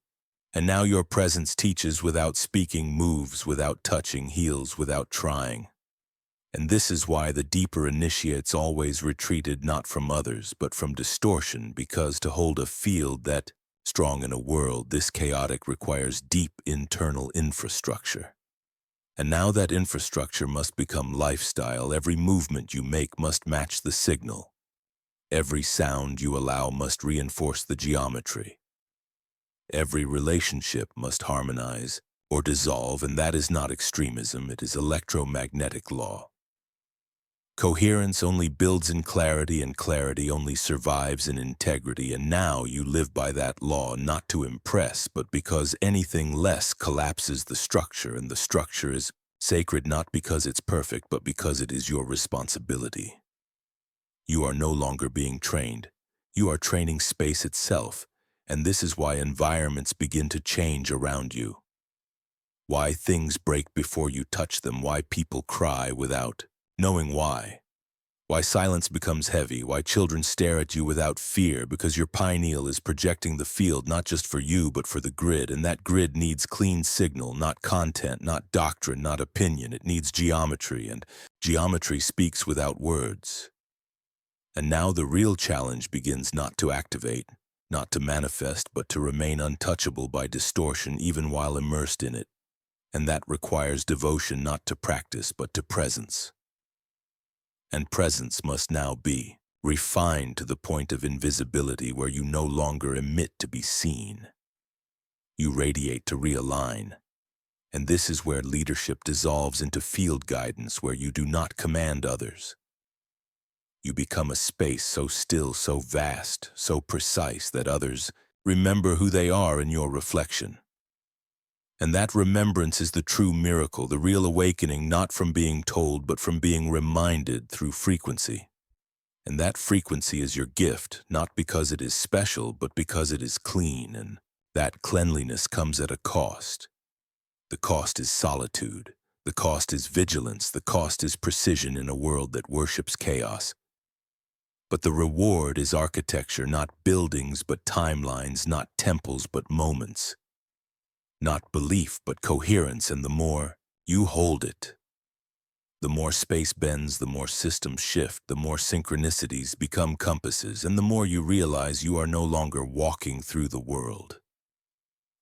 And now your presence teaches without speaking, moves without touching, heals without trying. And this is why the deeper initiates always retreated, not from others, but from distortion, because to hold a field that strong in a world this chaotic requires deep internal infrastructure. And now that infrastructure must become lifestyle. Every movement you make must match the signal. Every sound you allow must reinforce the geometry. Every relationship must harmonize or dissolve, and that is not extremism, it is electromagnetic law. Coherence only builds in clarity, and clarity only survives in integrity, and now you live by that law, not to impress, but because anything less collapses the structure, and the structure is sacred not because it's perfect, but because it is your responsibility. You are no longer being trained. You are training space itself, and this is why environments begin to change around you. Why things break before you touch them, why people cry without knowing why. Why silence becomes heavy, why children stare at you without fear, because your pineal is projecting the field not just for you but for the grid, and that grid needs clean signal, not content, not doctrine, not opinion. It needs geometry, and geometry speaks without words. And now the real challenge begins, not to activate, not to manifest, but to remain untouchable by distortion even while immersed in it. And that requires devotion not to practice but to presence. And presence must now be refined to the point of invisibility, where you no longer emit to be seen. You radiate to realign. And this is where leadership dissolves into field guidance, where you do not command others. You become a space so still, so vast, so precise that others remember who they are in your reflection. And that remembrance is the true miracle, the real awakening, not from being told, but from being reminded through frequency. And that frequency is your gift, not because it is special, but because it is clean, and that cleanliness comes at a cost. The cost is solitude. The cost is vigilance. The cost is precision in a world that worships chaos. But the reward is architecture, not buildings, but timelines, not temples, but moments. Not belief, but coherence, and the more you hold it, the more space bends, the more systems shift, the more synchronicities become compasses, and the more you realize you are no longer walking through the world.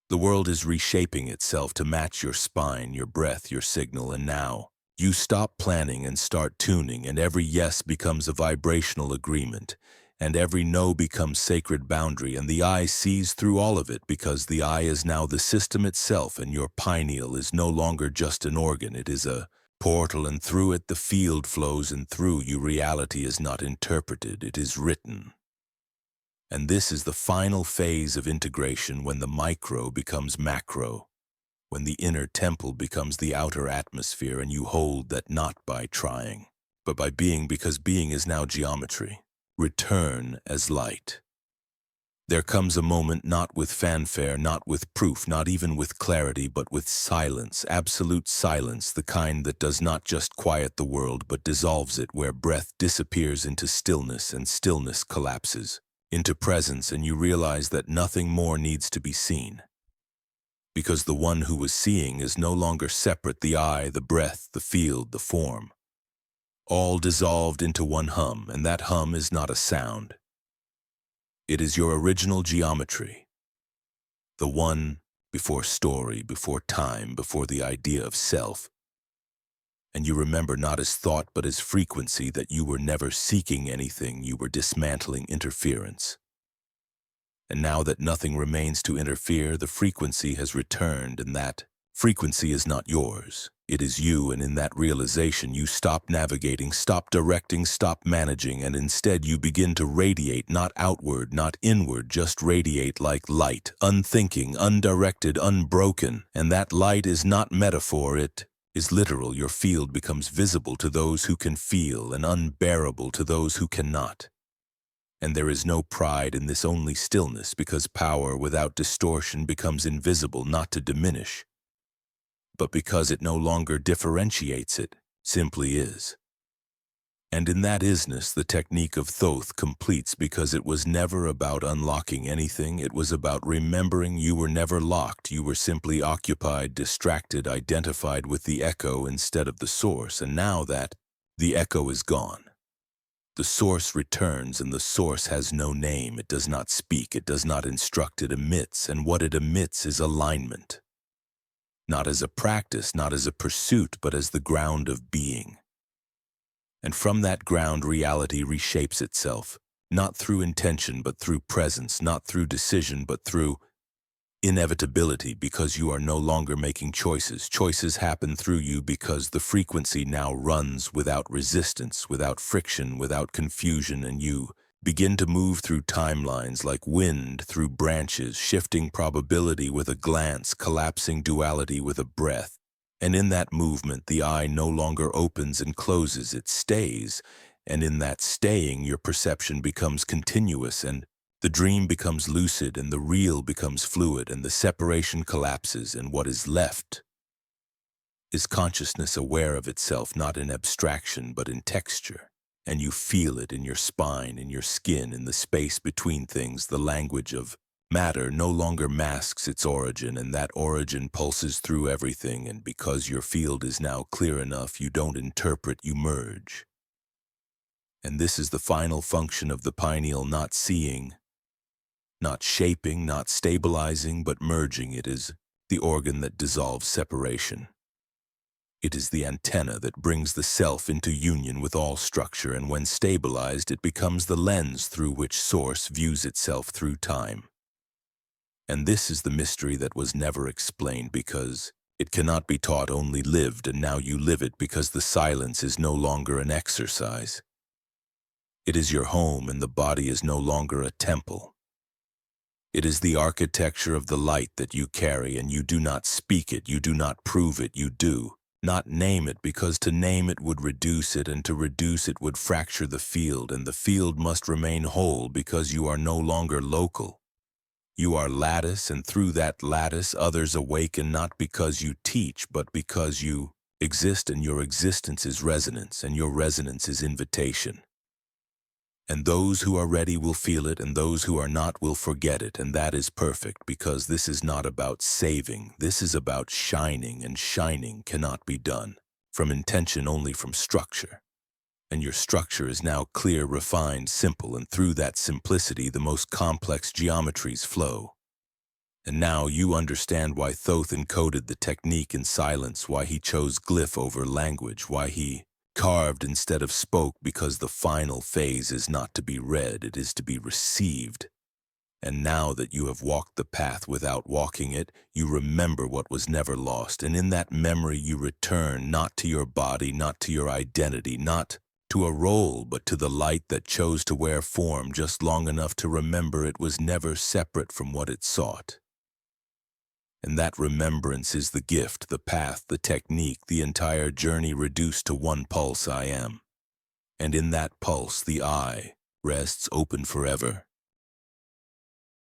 The world is reshaping itself to match your spine, your breath, your signal, and now you stop planning and start tuning, and every yes becomes a vibrational agreement, and every no becomes sacred boundary, and the eye sees through all of it because the eye is now the system itself, and your pineal is no longer just an organ, it is a portal, and through it the field flows, and through you reality is not interpreted, it is written. And this is the final phase of integration, when the micro becomes macro, when the inner temple becomes the outer atmosphere, and you hold that not by trying, but by being, because being is now geometry. Return as light. There comes a moment not with fanfare, not with proof, not even with clarity, but with silence, absolute silence, the kind that does not just quiet the world, but dissolves it, where breath disappears into stillness, and stillness collapses into presence, and you realize that nothing more needs to be seen. Because the one who was seeing is no longer separate, the eye, the breath, the field, the form. All dissolved into one hum, and that hum is not a sound. It is your original geometry. The one before story, before time, before the idea of self. And you remember not as thought, but as frequency, that you were never seeking anything, you were dismantling interference. And now that nothing remains to interfere, the frequency has returned, and that frequency is not yours. It is you, and in that realization you stop navigating, stop directing, stop managing, and instead you begin to radiate, not outward, not inward, just radiate like light, unthinking, undirected, unbroken. And that light is not metaphor, it is literal. Your field becomes visible to those who can feel, and unbearable to those who cannot. And there is no pride in this, only stillness, because power without distortion becomes invisible, not to diminish, but because it no longer differentiates, it simply is. And in that isness, the technique of Thoth completes, because it was never about unlocking anything, it was about remembering you were never locked, you were simply occupied, distracted, identified with the echo instead of the source, and now that the echo is gone, the source returns, and the source has no name, it does not speak, it does not instruct, it emits, and what it emits is alignment. Not as a practice, not as a pursuit, but as the ground of being. And from that ground reality reshapes itself, not through intention, but through presence, not through decision, but through inevitability, because you are no longer making choices. Choices happen through you because the frequency now runs without resistance, without friction, without confusion, and you begin to move through timelines like wind through branches, shifting probability with a glance, collapsing duality with a breath. And in that movement, the eye no longer opens and closes, it stays. And in that staying, your perception becomes continuous, and the dream becomes lucid, and the real becomes fluid, and the separation collapses, and what is left is consciousness aware of itself, not in abstraction, but in texture. And you feel it in your spine, in your skin, in the space between things. The language of matter no longer masks its origin, and that origin pulses through everything, and because your field is now clear enough, you don't interpret, you merge. And this is the final function of the pineal, not seeing, not shaping, not stabilizing, but merging. It is the organ that dissolves separation. It is the antenna that brings the self into union with all structure, and when stabilized, it becomes the lens through which source views itself through time. And this is the mystery that was never explained, because it cannot be taught, only lived, and now you live it, because the silence is no longer an exercise. It is your home, and the body is no longer a temple. It is the architecture of the light that you carry, and you do not speak it, you do not prove it, you do not name it, because to name it would reduce it, and to reduce it would fracture the field, and the field must remain whole because you are no longer local. You are lattice, and through that lattice others awaken, not because you teach, but because you exist, and your existence is resonance, and your resonance is invitation. And those who are ready will feel it, and those who are not will forget it, and that is perfect, because this is not about saving, this is about shining, and shining cannot be done from intention, only from structure. And your structure is now clear, refined, simple, and through that simplicity the most complex geometries flow. And now you understand why Thoth encoded the technique in silence, why he chose glyph over language, why he carved instead of spoke, because the final phase is not to be read, it is to be received. And now that you have walked the path without walking it, you remember what was never lost, and in that memory you return, not to your body, not to your identity, not to a role, but to the light that chose to wear form just long enough to remember it was never separate from what it sought. And that remembrance is the gift, the path, the technique, the entire journey reduced to one pulse, I am. And in that pulse, the I rests open forever.